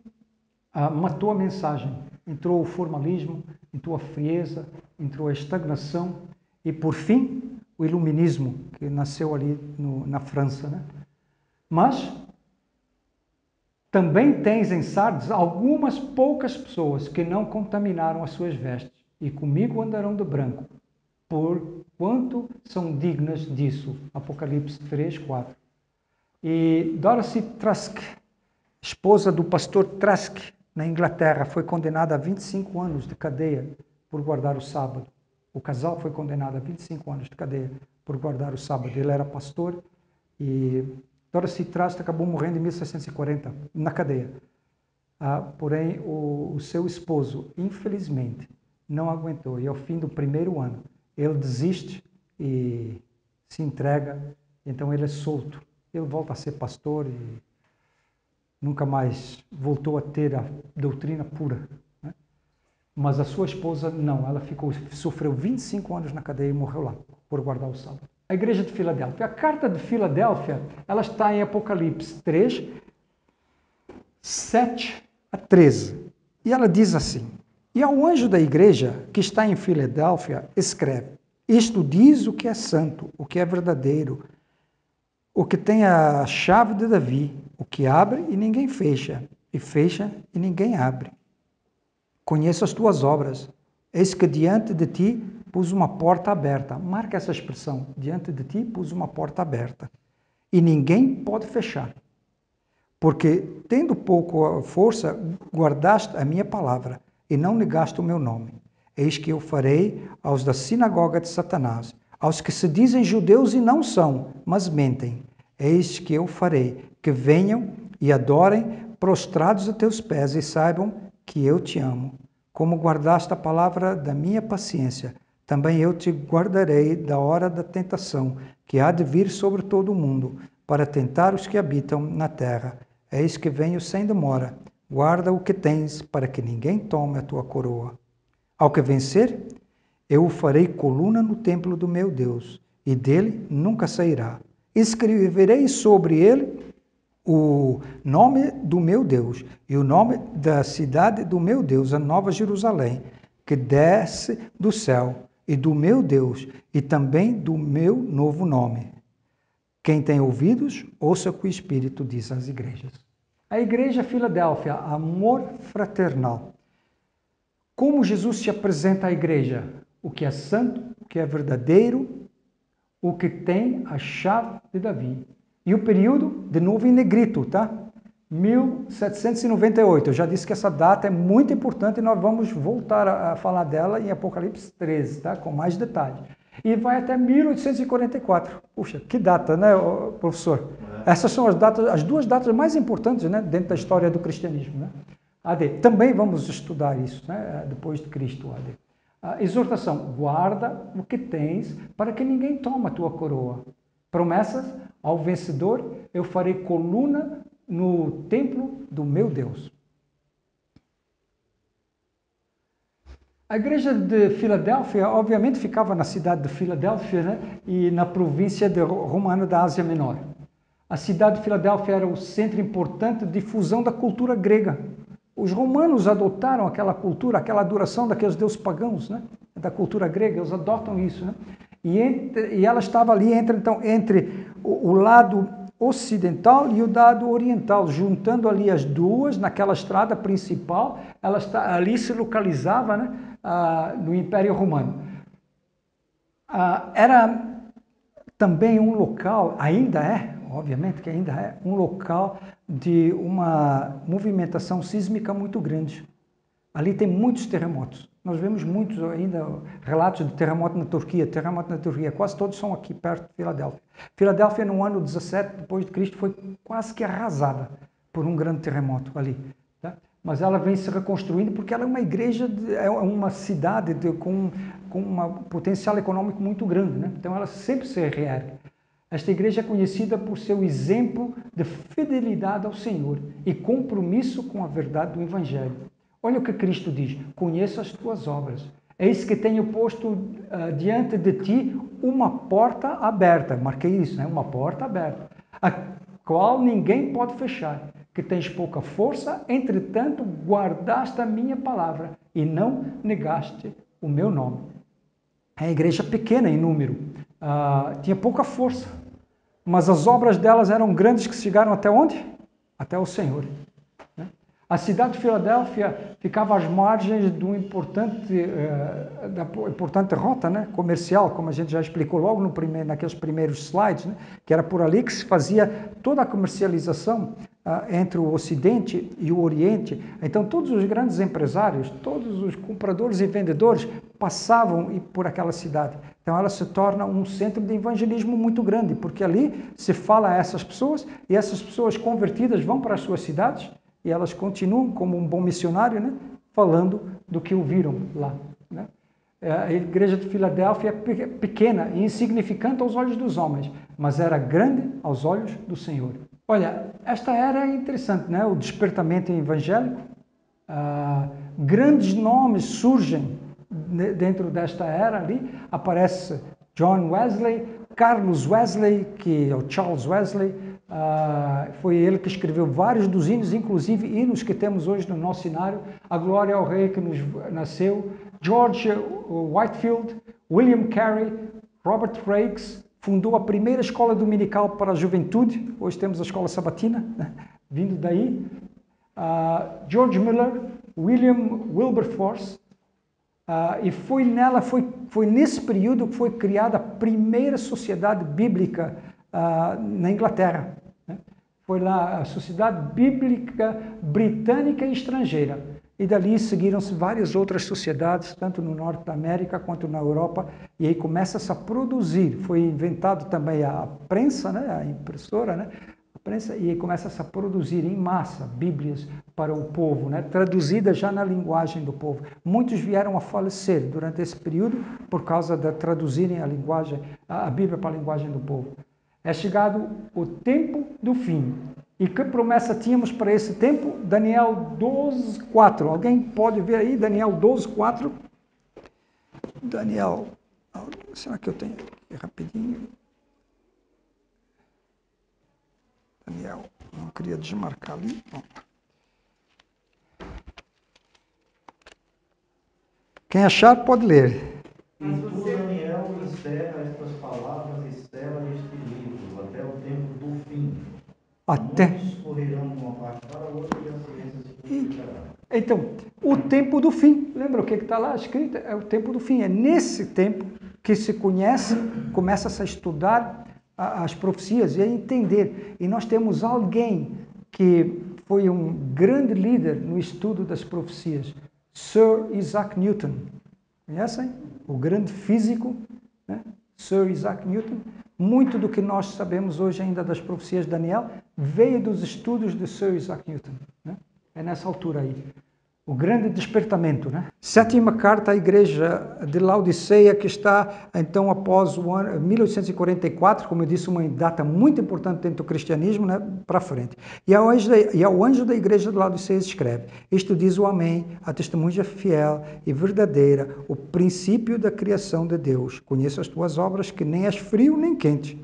matou a mensagem. Entrou o formalismo, entrou a frieza, entrou a estagnação e, por fim, o iluminismo, que nasceu ali na França. Né? Mas também tens em Sardes algumas poucas pessoas que não contaminaram as suas vestes e comigo andarão de branco, por quanto são dignas disso. Apocalipse 3, 4. E Dorothy Trask, esposa do pastor Trask, na Inglaterra, foi condenada a 25 anos de cadeia por guardar o sábado. O casal foi condenado a 25 anos de cadeia por guardar o sábado. Ele era pastor e Dorothy Trask acabou morrendo em 1640, na cadeia. Porém, o seu esposo, infelizmente, não aguentou. E ao fim do primeiro ano, ele desiste e se entrega. Então, ele é solto. Ele volta a ser pastor e nunca mais voltou a ter a doutrina pura. Né? Mas a sua esposa, não. Ela sofreu 25 anos na cadeia e morreu lá, por guardar o sábado. A igreja de Filadélfia. A carta de Filadélfia, ela está em Apocalipse 3, 7 a 13. E ela diz assim: E ao anjo da igreja que está em Filadélfia, escreve: Isto diz o que é santo, o que é verdadeiro, o que tem a chave de Davi, o que abre e ninguém fecha, e fecha e ninguém abre. Conheço as tuas obras. Eis que diante de ti pus uma porta aberta. Marca essa expressão. Diante de ti pus uma porta aberta. E ninguém pode fechar. Porque, tendo pouco força, guardaste a minha palavra e não negaste o meu nome. Eis que eu farei aos da sinagoga de Satanás, aos que se dizem judeus e não são, mas mentem. Eis que eu farei que venham e adorem prostrados a teus pés e saibam que eu te amo. Como guardaste a palavra da minha paciência, também eu te guardarei da hora da tentação, que há de vir sobre todo o mundo, para tentar os que habitam na terra. Eis que venho sem demora. Guarda o que tens, para que ninguém tome a tua coroa. Ao que vencer, eu o farei coluna no templo do meu Deus, e dele nunca sairá. Escreverei sobre ele o nome do meu Deus e o nome da cidade do meu Deus, a Nova Jerusalém, que desce do céu, e do meu Deus, e também do meu novo nome. Quem tem ouvidos, ouça o que o Espírito diz às igrejas. A igreja Filadélfia, amor fraternal. Como Jesus se apresenta à igreja? O que é santo, o que é verdadeiro, o que tem a chave de Davi. E o período, de novo em negrito, tá? 1798. Eu já disse que essa data é muito importante e nós vamos voltar a falar dela em Apocalipse 13, tá? Com mais detalhes. E vai até 1844. Puxa, que data, né, professor? Essas são as duas datas mais importantes, né, dentro da história do cristianismo, né? AD. Também vamos estudar isso, né, depois de Cristo, AD. Exortação: guarda o que tens para que ninguém tome a tua coroa. Promessas: ao vencedor eu farei coluna no templo do meu Deus. A igreja de Filadélfia, obviamente, ficava na cidade de Filadélfia, né, e na província romana da Ásia Menor. A cidade de Filadélfia era o centro importante de difusão da cultura grega. Os romanos adotaram aquela cultura, aquela adoração daqueles deuses pagãos, né, da cultura grega, eles adotam isso, né? E ela estava ali entre o lado ocidental e o lado oriental, juntando ali as duas, naquela estrada principal, ali se localizava, né, no Império Romano. Era também um local, ainda é, obviamente que ainda é, um local de uma movimentação sísmica muito grande. Ali tem muitos terremotos. Nós vemos muitos ainda relatos de terremoto na Turquia. Quase todos são aqui perto de Filadélfia. Filadélfia, no ano 17 depois de Cristo, foi quase que arrasada por um grande terremoto ali. Tá? Mas ela vem se reconstruindo porque ela é uma igreja, é uma cidade com um potencial econômico muito grande, né? Então ela sempre se reergue. Esta igreja é conhecida por seu exemplo de fidelidade ao Senhor e compromisso com a verdade do Evangelho. Olha o que Cristo diz: conheço as tuas obras. Eis que tenho posto diante de ti uma porta aberta. Marquei isso, né? Uma porta aberta, a qual ninguém pode fechar. Que tens pouca força, entretanto guardaste a minha palavra e não negaste o meu nome. É a igreja pequena em número, tinha pouca força, mas as obras delas eram grandes, que chegaram até onde? Até o Senhor. A cidade de Filadélfia ficava às margens de uma importante rota, né, comercial, como a gente já explicou logo naqueles primeiros slides, né, que era por ali que se fazia toda a comercialização entre o Ocidente e o Oriente. Então todos os grandes empresários, todos os compradores e vendedores passavam por aquela cidade. Então ela se torna um centro de evangelismo muito grande, porque ali se fala a essas pessoas e essas pessoas convertidas vão para as suas cidades e elas continuam como um bom missionário, né, falando do que ouviram lá, né? A igreja de Filadélfia é pequena e insignificante aos olhos dos homens, mas era grande aos olhos do Senhor. Olha, esta era interessante, né? O despertamento evangélico. Grandes nomes surgem dentro desta era ali. Aparece John Wesley, Carlos Wesley, que é o Charles Wesley. Foi ele que escreveu vários dos hinos, inclusive hinos que temos hoje no nosso cenário. A glória ao rei que nos nasceu. George Whitefield, William Carey, Robert Raikes, fundou a primeira escola dominical para a juventude. Hoje temos a escola sabatina, né, vindo daí. George Miller, William Wilberforce, e foi nesse período que foi criada a primeira sociedade bíblica na Inglaterra, né? Foi lá a Sociedade Bíblica Britânica e Estrangeira. E dali seguiram-se várias outras sociedades, tanto no norte da América quanto na Europa, e aí começa-se a produzir. Foi inventado também a prensa, né, a impressora, né, a prensa, e aí começa-se a produzir em massa Bíblias para o povo, né, traduzidas já na linguagem do povo. Muitos vieram a falecer durante esse período por causa de traduzirem a Bíblia para a linguagem do povo. É chegado o tempo do fim. E que promessa tínhamos para esse tempo? Daniel 12:4. Alguém pode ver aí Daniel 12:4? Daniel, será que eu tenho aqui rapidinho? Daniel, não queria desmarcar ali. Bom. Quem achar pode ler. E tu, Daniel, encerra estas palavras e sela este livro até o tempo do fim. Muitos correrão de uma parte para a outra e a ciência se purificará. Então, o tempo do fim. Lembra o que está lá escrito? É o tempo do fim. É nesse tempo que se começa a estudar as profecias e a entender. E nós temos alguém que foi um grande líder no estudo das profecias, Sir Isaac Newton. Conhecem? O grande físico, né? Sir Isaac Newton. Muito do que nós sabemos hoje ainda das profecias de Daniel veio dos estudos de Sir Isaac Newton, né? É nessa altura aí. O grande despertamento, né? Sétima carta à igreja de Laodiceia, que está, então, após o ano 1844, como eu disse, uma data muito importante dentro do cristianismo, né? Para frente. E ao anjo da igreja de Laodiceia escreve: isto diz o Amém, a testemunha fiel e verdadeira, o princípio da criação de Deus. Conheço as tuas obras, que nem és frio nem quente.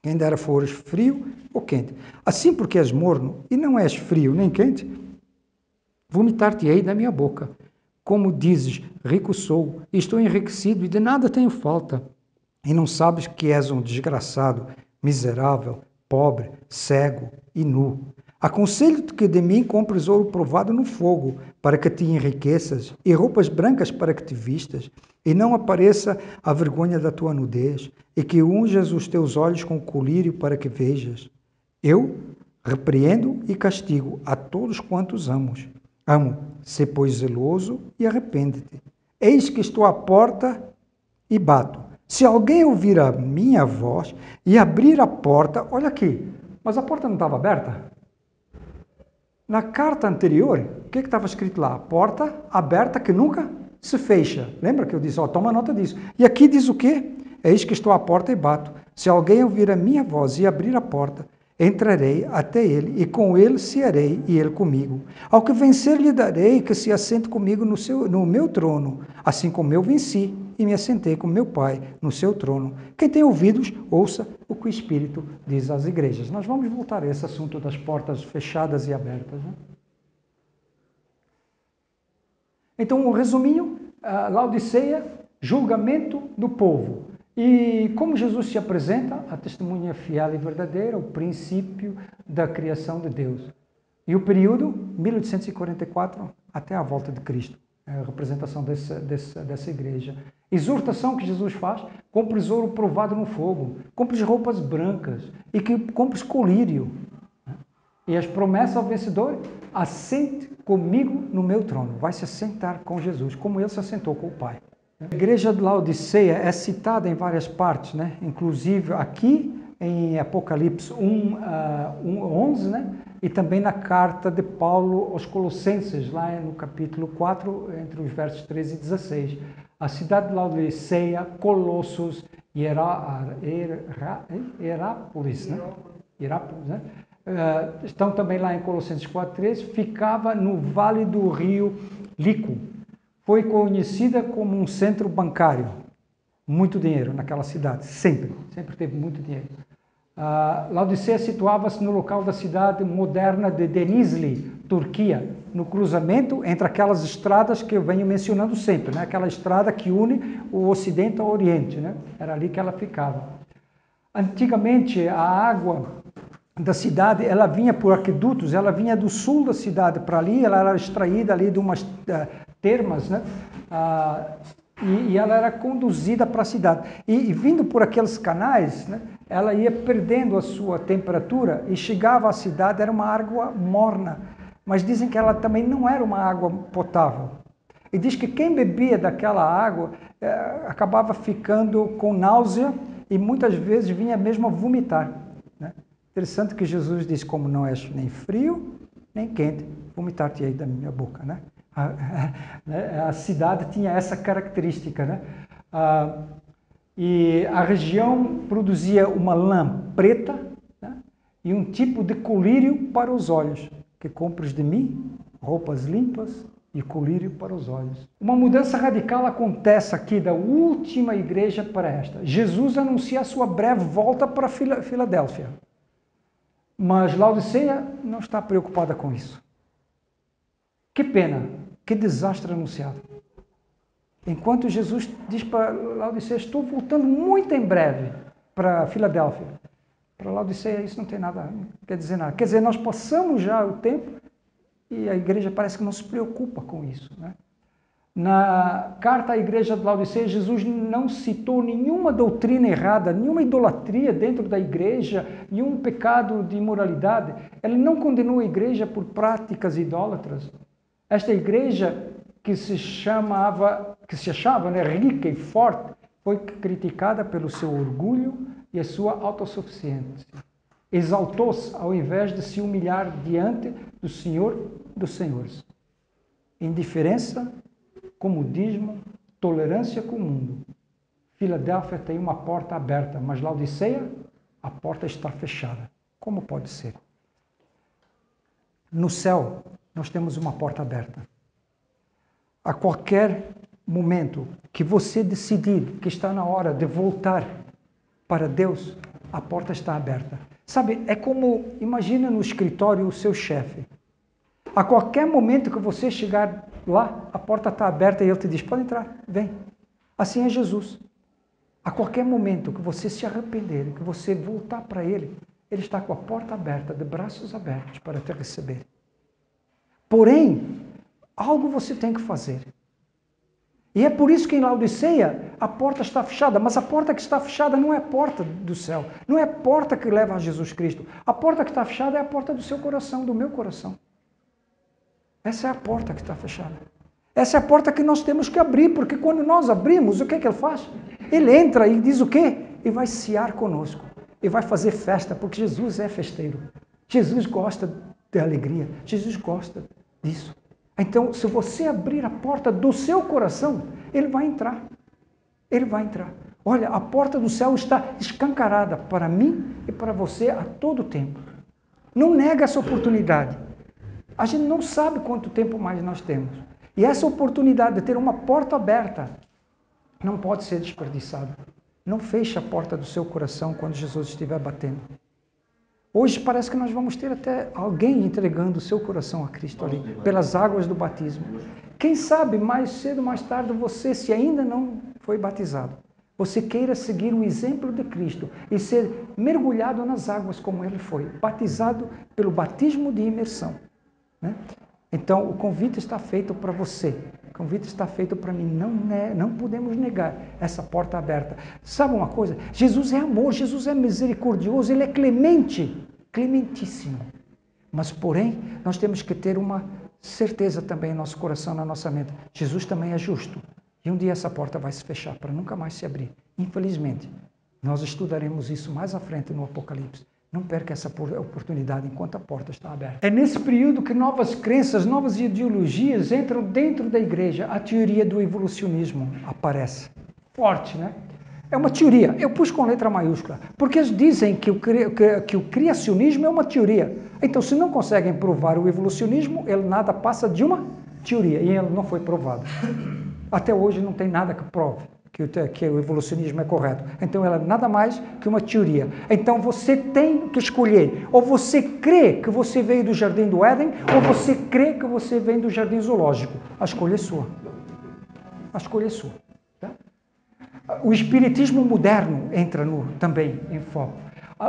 Quem dera fores frio ou quente. Assim, porque és morno e não és frio nem quente, vomitar-te-ei da minha boca. Como dizes, rico sou, e estou enriquecido, e de nada tenho falta. E não sabes que és um desgraçado, miserável, pobre, cego e nu. Aconselho-te que de mim compres ouro provado no fogo, para que te enriqueças, e roupas brancas para que te vistas, e não apareça a vergonha da tua nudez, e que unjas os teus olhos com colírio para que vejas. Eu repreendo e castigo a todos quantos amo, sê, pois, zeloso e arrepende-te. Eis que estou à porta e bato. Se alguém ouvir a minha voz e abrir a porta, olha aqui, mas a porta não estava aberta? Na carta anterior, o que estava escrito lá? Porta aberta que nunca se fecha. Lembra que eu disse, toma nota disso. E aqui diz o quê? Eis que estou à porta e bato. Se alguém ouvir a minha voz e abrir a porta, entrarei até ele, e com ele cearei, e ele comigo. Ao que vencer lhe darei que se assente comigo no meu trono, assim como eu venci, e me assentei com meu Pai no seu trono. Quem tem ouvidos, ouça o que o Espírito diz às igrejas. Nós vamos voltar a esse assunto das portas fechadas e abertas, né? Então, um resuminho, Laodiceia, julgamento do povo. E como Jesus se apresenta, a testemunha fiel e verdadeira, o princípio da criação de Deus. E o período, 1844 até a volta de Cristo, é a representação dessa igreja. Exortação que Jesus faz: compres ouro provado no fogo, compres roupas brancas e que compres colírio. E as promessas ao vencedor: assente comigo no meu trono. Vai se assentar com Jesus, como ele se assentou com o Pai. A igreja de Laodiceia é citada em várias partes, né? Inclusive aqui em Apocalipse 1:11, né? E também na carta de Paulo aos Colossenses, lá no capítulo 4, entre os versos 13 e 16. A cidade de Laodiceia, Colossos, Hierápolis, né? Hierápolis, né? Estão também lá em Colossenses 4:13, ficava no vale do rio Lico. Foi conhecida como um centro bancário. Muito dinheiro naquela cidade, sempre teve muito dinheiro. Laodiceia situava-se no local da cidade moderna de Denizli, Turquia, no cruzamento entre aquelas estradas que eu venho mencionando sempre, né? Aquela estrada que une o Ocidente ao Oriente, né? Era ali que ela ficava. Antigamente, a água da cidade, ela vinha por aquedutos, ela vinha do sul da cidade para ali, ela era extraída ali de umas termas, né? E ela era conduzida para a cidade. E vindo por aqueles canais, né, ela ia perdendo a sua temperatura e chegava à cidade, era uma água morna. Mas dizem que ela também não era uma água potável. E diz que quem bebia daquela água acabava ficando com náusea e muitas vezes vinha mesmo a vomitar, né? Interessante que Jesus diz: como não és nem frio nem quente, vomitar-te-ei da minha boca, né? A cidade tinha essa característica, né? E a região produzia uma lã preta, né? E um tipo de colírio para os olhos, que compres de mim roupas limpas e colírio para os olhos. Uma mudança radical acontece aqui da última igreja para esta. Jesus anuncia a sua breve volta para Filadélfia, mas Laodiceia não está preocupada com isso. Que pena, que desastre anunciado. Enquanto Jesus diz para Laodiceia: estou voltando muito em breve para Filadélfia. Para Laodiceia isso não tem nada, não quer dizer nada. Quer dizer, nós passamos já o tempo e a igreja parece que não se preocupa com isso, né? Na carta à igreja de Laodiceia, Jesus não citou nenhuma doutrina errada, nenhuma idolatria dentro da igreja, nenhum pecado de imoralidade. Ele não condenou a igreja por práticas idólatras. Esta igreja que se achava, né, rica e forte, foi criticada pelo seu orgulho e a sua autossuficiência. Exaltou-se ao invés de se humilhar diante do Senhor dos Senhores. Indiferença, comodismo, tolerância com o mundo. Filadélfia tem uma porta aberta, mas Laodiceia, a porta está fechada. Como pode ser? No céu, nós temos uma porta aberta. A qualquer momento que você decidir que está na hora de voltar para Deus, a porta está aberta. Sabe, é como, imagina no escritório o seu chefe. A qualquer momento que você chegar lá, a porta está aberta e ele te diz, pode entrar, vem. Assim é Jesus. A qualquer momento que você se arrepender, que você voltar para Ele, Ele está com a porta aberta, de braços abertos para te receber. Porém, algo você tem que fazer. E é por isso que em Laodiceia a porta está fechada, mas a porta que está fechada não é a porta do céu, não é a porta que leva a Jesus Cristo. A porta que está fechada é a porta do seu coração, do meu coração. Essa é a porta que está fechada. Essa é a porta que nós temos que abrir, porque quando nós abrimos, o que é que Ele faz? Ele entra e diz o quê? E vai cear conosco, e vai fazer festa, porque Jesus é festeiro. Jesus gosta de alegria, Jesus gosta disso. Então, se você abrir a porta do seu coração, Ele vai entrar. Ele vai entrar. Olha, a porta do céu está escancarada para mim e para você a todo tempo. Não nega essa oportunidade. A gente não sabe quanto tempo mais nós temos. E essa oportunidade de ter uma porta aberta não pode ser desperdiçada. Não feche a porta do seu coração quando Jesus estiver batendo. Hoje parece que nós vamos ter até alguém entregando o seu coração a Cristo ali, pelas águas do batismo. Quem sabe mais cedo ou mais tarde você, se ainda não foi batizado, você queira seguir o exemplo de Cristo e ser mergulhado nas águas como Ele foi, batizado pelo batismo de imersão. Né? Então, o convite está feito para você. O convite está feito para mim. Não podemos negar essa porta aberta. Sabe uma coisa? Jesus é amor, Jesus é misericordioso, Ele é clemente, clementíssimo. Mas, porém, nós temos que ter uma certeza também em nosso coração, na nossa mente. Jesus também é justo. E um dia essa porta vai se fechar para nunca mais se abrir. Infelizmente, nós estudaremos isso mais à frente no Apocalipse. Não perca essa oportunidade enquanto a porta está aberta. É nesse período que novas crenças, novas ideologias entram dentro da igreja. A teoria do evolucionismo aparece. Forte, né? É uma teoria. Eu pus com letra maiúscula. Porque eles dizem que o criacionismo é uma teoria. Então, se não conseguem provar o evolucionismo, ele nada passa de uma teoria. E ele não foi provado. Até hoje não tem nada que prove que o evolucionismo é correto. Então, ela é nada mais que uma teoria. Então, você tem que escolher. Ou você crê que você veio do Jardim do Éden, ou você crê que você vem do Jardim Zoológico. A escolha é sua. A escolha é sua. Tá? O espiritismo moderno entra também em foco.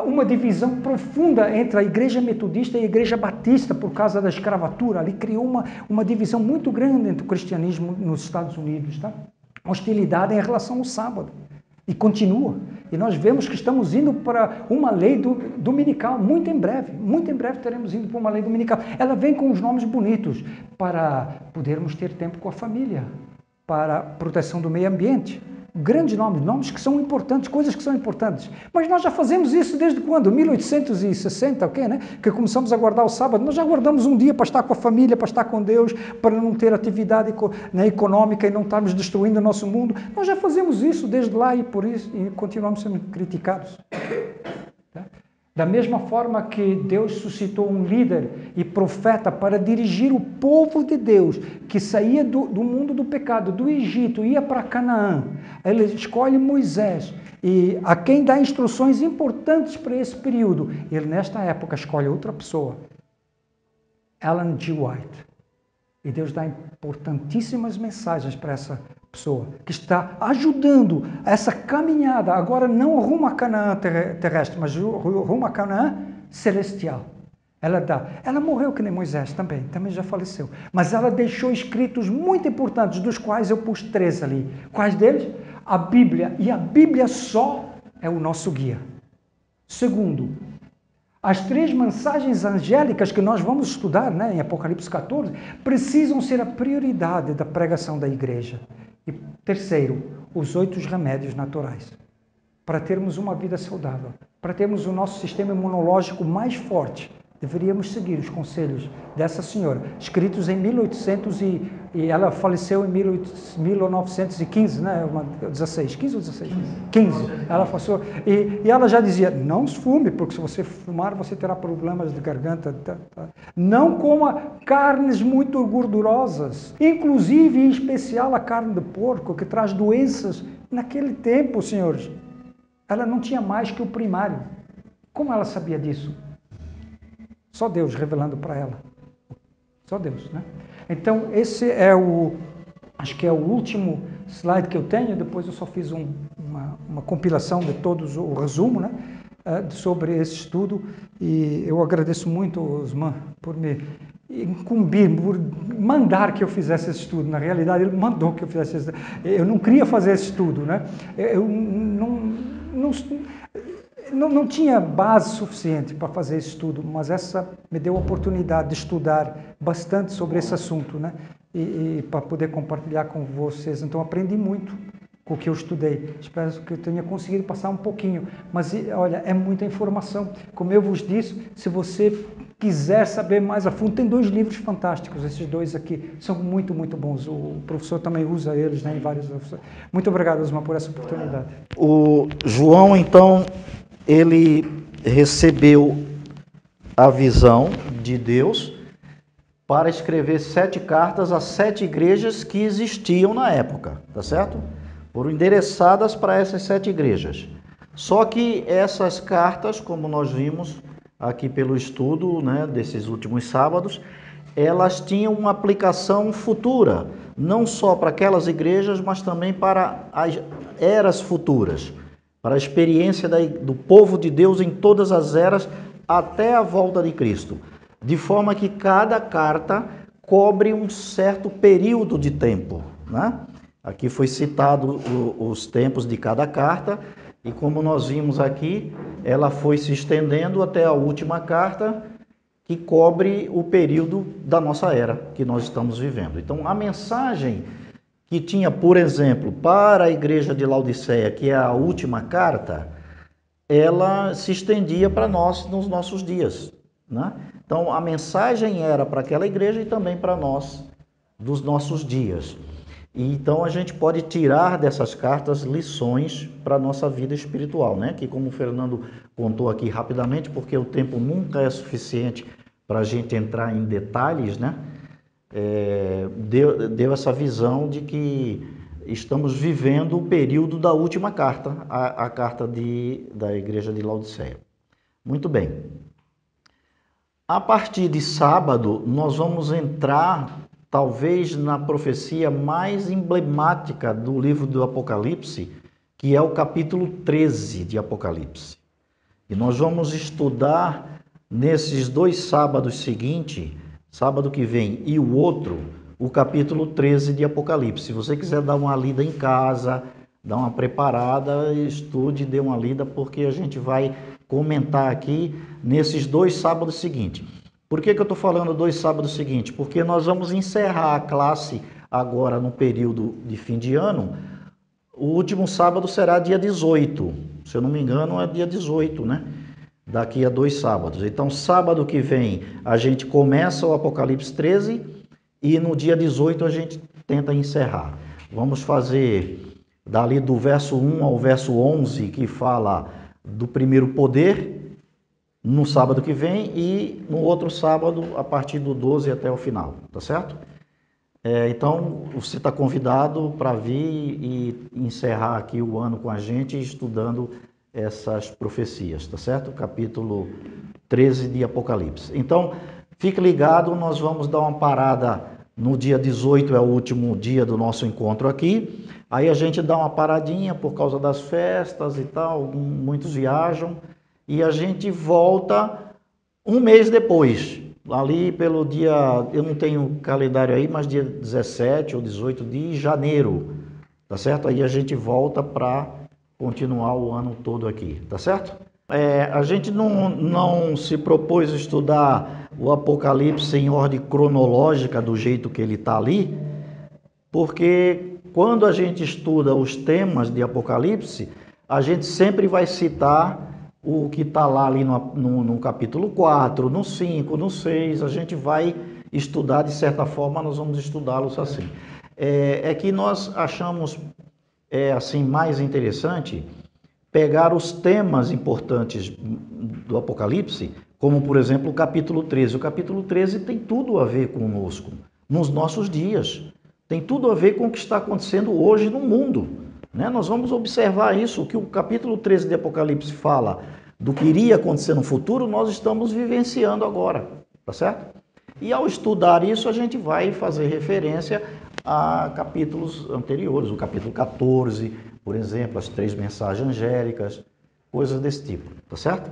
Uma divisão profunda entre a igreja metodista e a igreja batista por causa da escravatura. Ali criou uma divisão muito grande entre o cristianismo nos Estados Unidos. Tá? Hostilidade em relação ao sábado. E continua. E nós vemos que estamos indo para uma lei dominical, muito em breve teremos ido para uma lei dominical. Ela vem com os nomes bonitos, para podermos ter tempo com a família, para a proteção do meio ambiente. Grandes nomes que são importantes, coisas que são importantes. Mas nós já fazemos isso desde quando? 1860, ok, né? Que começamos a guardar o sábado. Nós já guardamos um dia para estar com a família, para estar com Deus, para não ter atividade econômica e não estarmos destruindo o nosso mundo. Nós já fazemos isso desde lá e por isso e continuamos sendo criticados. Tá? Da mesma forma que Deus suscitou um líder e profeta para dirigir o povo de Deus, que saía do mundo do pecado, do Egito, ia para Canaã. Ele escolhe Moisés, e a quem dá instruções importantes para esse período. Ele, nesta época, escolhe outra pessoa, Ellen G. White. E Deus dá importantíssimas mensagens para essa pessoa, que está ajudando essa caminhada, agora não rumo a Canaã terrestre, mas rumo a Canaã celestial. Ela morreu que nem Moisés também já faleceu. Mas ela deixou escritos muito importantes, dos quais eu pus 3 ali. Quais deles? A Bíblia. E a Bíblia só é o nosso guia. Segundo, as 3 mensagens angélicas que nós vamos estudar, né, em Apocalipse 14, precisam ser a prioridade da pregação da igreja. E terceiro, os 8 remédios naturais. Para termos uma vida saudável, para termos o nosso sistema imunológico mais forte, deveríamos seguir os conselhos dessa senhora, escritos em 1800 e ela faleceu em 1915, né? 16, 15 ou 16? 15. Ela faleceu, e ela já dizia, não fume, porque se você fumar, você terá problemas de garganta. Não coma carnes muito gordurosas, inclusive, em especial, a carne de porco, que traz doenças. Naquele tempo, senhores, ela não tinha mais que o primário. Como ela sabia disso? Só Deus revelando para ela. Só Deus, né? Então, esse é acho que é o último slide que eu tenho. Depois eu só fiz uma compilação de todos, o resumo, né? Sobre esse estudo. E eu agradeço muito, Osman, por me incumbir, por mandar que eu fizesse esse estudo. Na realidade, ele mandou que eu fizesse esse estudo. Eu não queria fazer esse estudo, né? Eu não tinha base suficiente para fazer esse estudo, mas essa me deu a oportunidade de estudar bastante sobre esse assunto, né? E para poder compartilhar com vocês. Então, aprendi muito com o que eu estudei. Espero que eu tenha conseguido passar um pouquinho. Mas, olha, é muita informação. Como eu vos disse, se você quiser saber mais a fundo, tem 2 livros fantásticos. Esses 2 aqui são muito, muito bons. O professor também usa eles, né, em vários... Muito obrigado, Osman, por essa oportunidade. O João, então, ele recebeu a visão de Deus para escrever 7 cartas a 7 igrejas que existiam na época, tá certo? Foram endereçadas para essas 7 igrejas. Só que essas cartas, como nós vimos aqui pelo estudo, né, desses últimos sábados, elas tinham uma aplicação futura, não só para aquelas igrejas, mas também para as eras futuras, para a experiência do povo de Deus em todas as eras até a volta de Cristo. De forma que cada carta cobre um certo período de tempo, né? Aqui foi citado os tempos de cada carta, e como nós vimos aqui, ela foi se estendendo até a última carta, que cobre o período da nossa era que nós estamos vivendo. Então, a mensagem que tinha, por exemplo, para a igreja de Laodiceia, que é a última carta, ela se estendia para nós nos nossos dias, né? Então, a mensagem era para aquela igreja e também para nós, dos nossos dias. E então, a gente pode tirar dessas cartas lições para a nossa vida espiritual, né? Que, como o Fernando contou aqui rapidamente, porque o tempo nunca é suficiente para a gente entrar em detalhes, né? Deu essa visão de que estamos vivendo o período da última carta, a carta da igreja de Laodiceia. Muito bem. A partir de sábado, nós vamos entrar, talvez, na profecia mais emblemática do livro do Apocalipse, que é o capítulo 13 de Apocalipse. E nós vamos estudar nesses 2 sábados seguintes, sábado que vem e o outro, o capítulo 13 de Apocalipse. Se você quiser dar uma lida em casa, dar uma preparada, estude, dê uma lida, porque a gente vai comentar aqui nesses 2 sábados seguintes. Por que eu estou falando 2 sábados seguintes? Porque nós vamos encerrar a classe agora no período de fim de ano. O último sábado será dia 18, se eu não me engano é dia 18, né? Daqui a 2 sábados. Então, sábado que vem a gente começa o Apocalipse 13 e no dia 18 a gente tenta encerrar. Vamos fazer dali do verso 1 ao verso 11, que fala do primeiro poder, no sábado que vem, e no outro sábado a partir do 12 até o final, tá certo? Então, você está convidado para vir e encerrar aqui o ano com a gente, estudando essas profecias, tá certo? Capítulo 13 de Apocalipse. Então, fique ligado, nós vamos dar uma parada no dia 18, é o último dia do nosso encontro aqui. Aí a gente dá uma paradinha por causa das festas e tal, muitos viajam, e a gente volta Um mês depois, ali pelo dia, eu não tenho calendário aí, mas dia 17 ou 18 de janeiro, tá certo? Aí a gente volta para continuar o ano todo aqui, tá certo? A gente não se propôs estudar o Apocalipse em ordem cronológica do jeito que ele está ali, porque quando a gente estuda os temas de Apocalipse, a gente sempre vai citar o que está lá ali no capítulo 4, no 5, no 6, a gente vai estudar de certa forma, nós vamos estudá-los assim. É que nós achamos assim mais interessante pegar os temas importantes do Apocalipse, como por exemplo o capítulo 13. O capítulo 13 tem tudo a ver conosco, nos nossos dias. Tem tudo a ver com o que está acontecendo hoje no mundo, né? Nós vamos observar isso, o que o capítulo 13 de Apocalipse fala do que iria acontecer no futuro, nós estamos vivenciando agora, tá certo? E ao estudar isso, a gente vai fazer referência a capítulos anteriores, o capítulo 14, por exemplo, as 3 mensagens angélicas, coisas desse tipo, tá certo?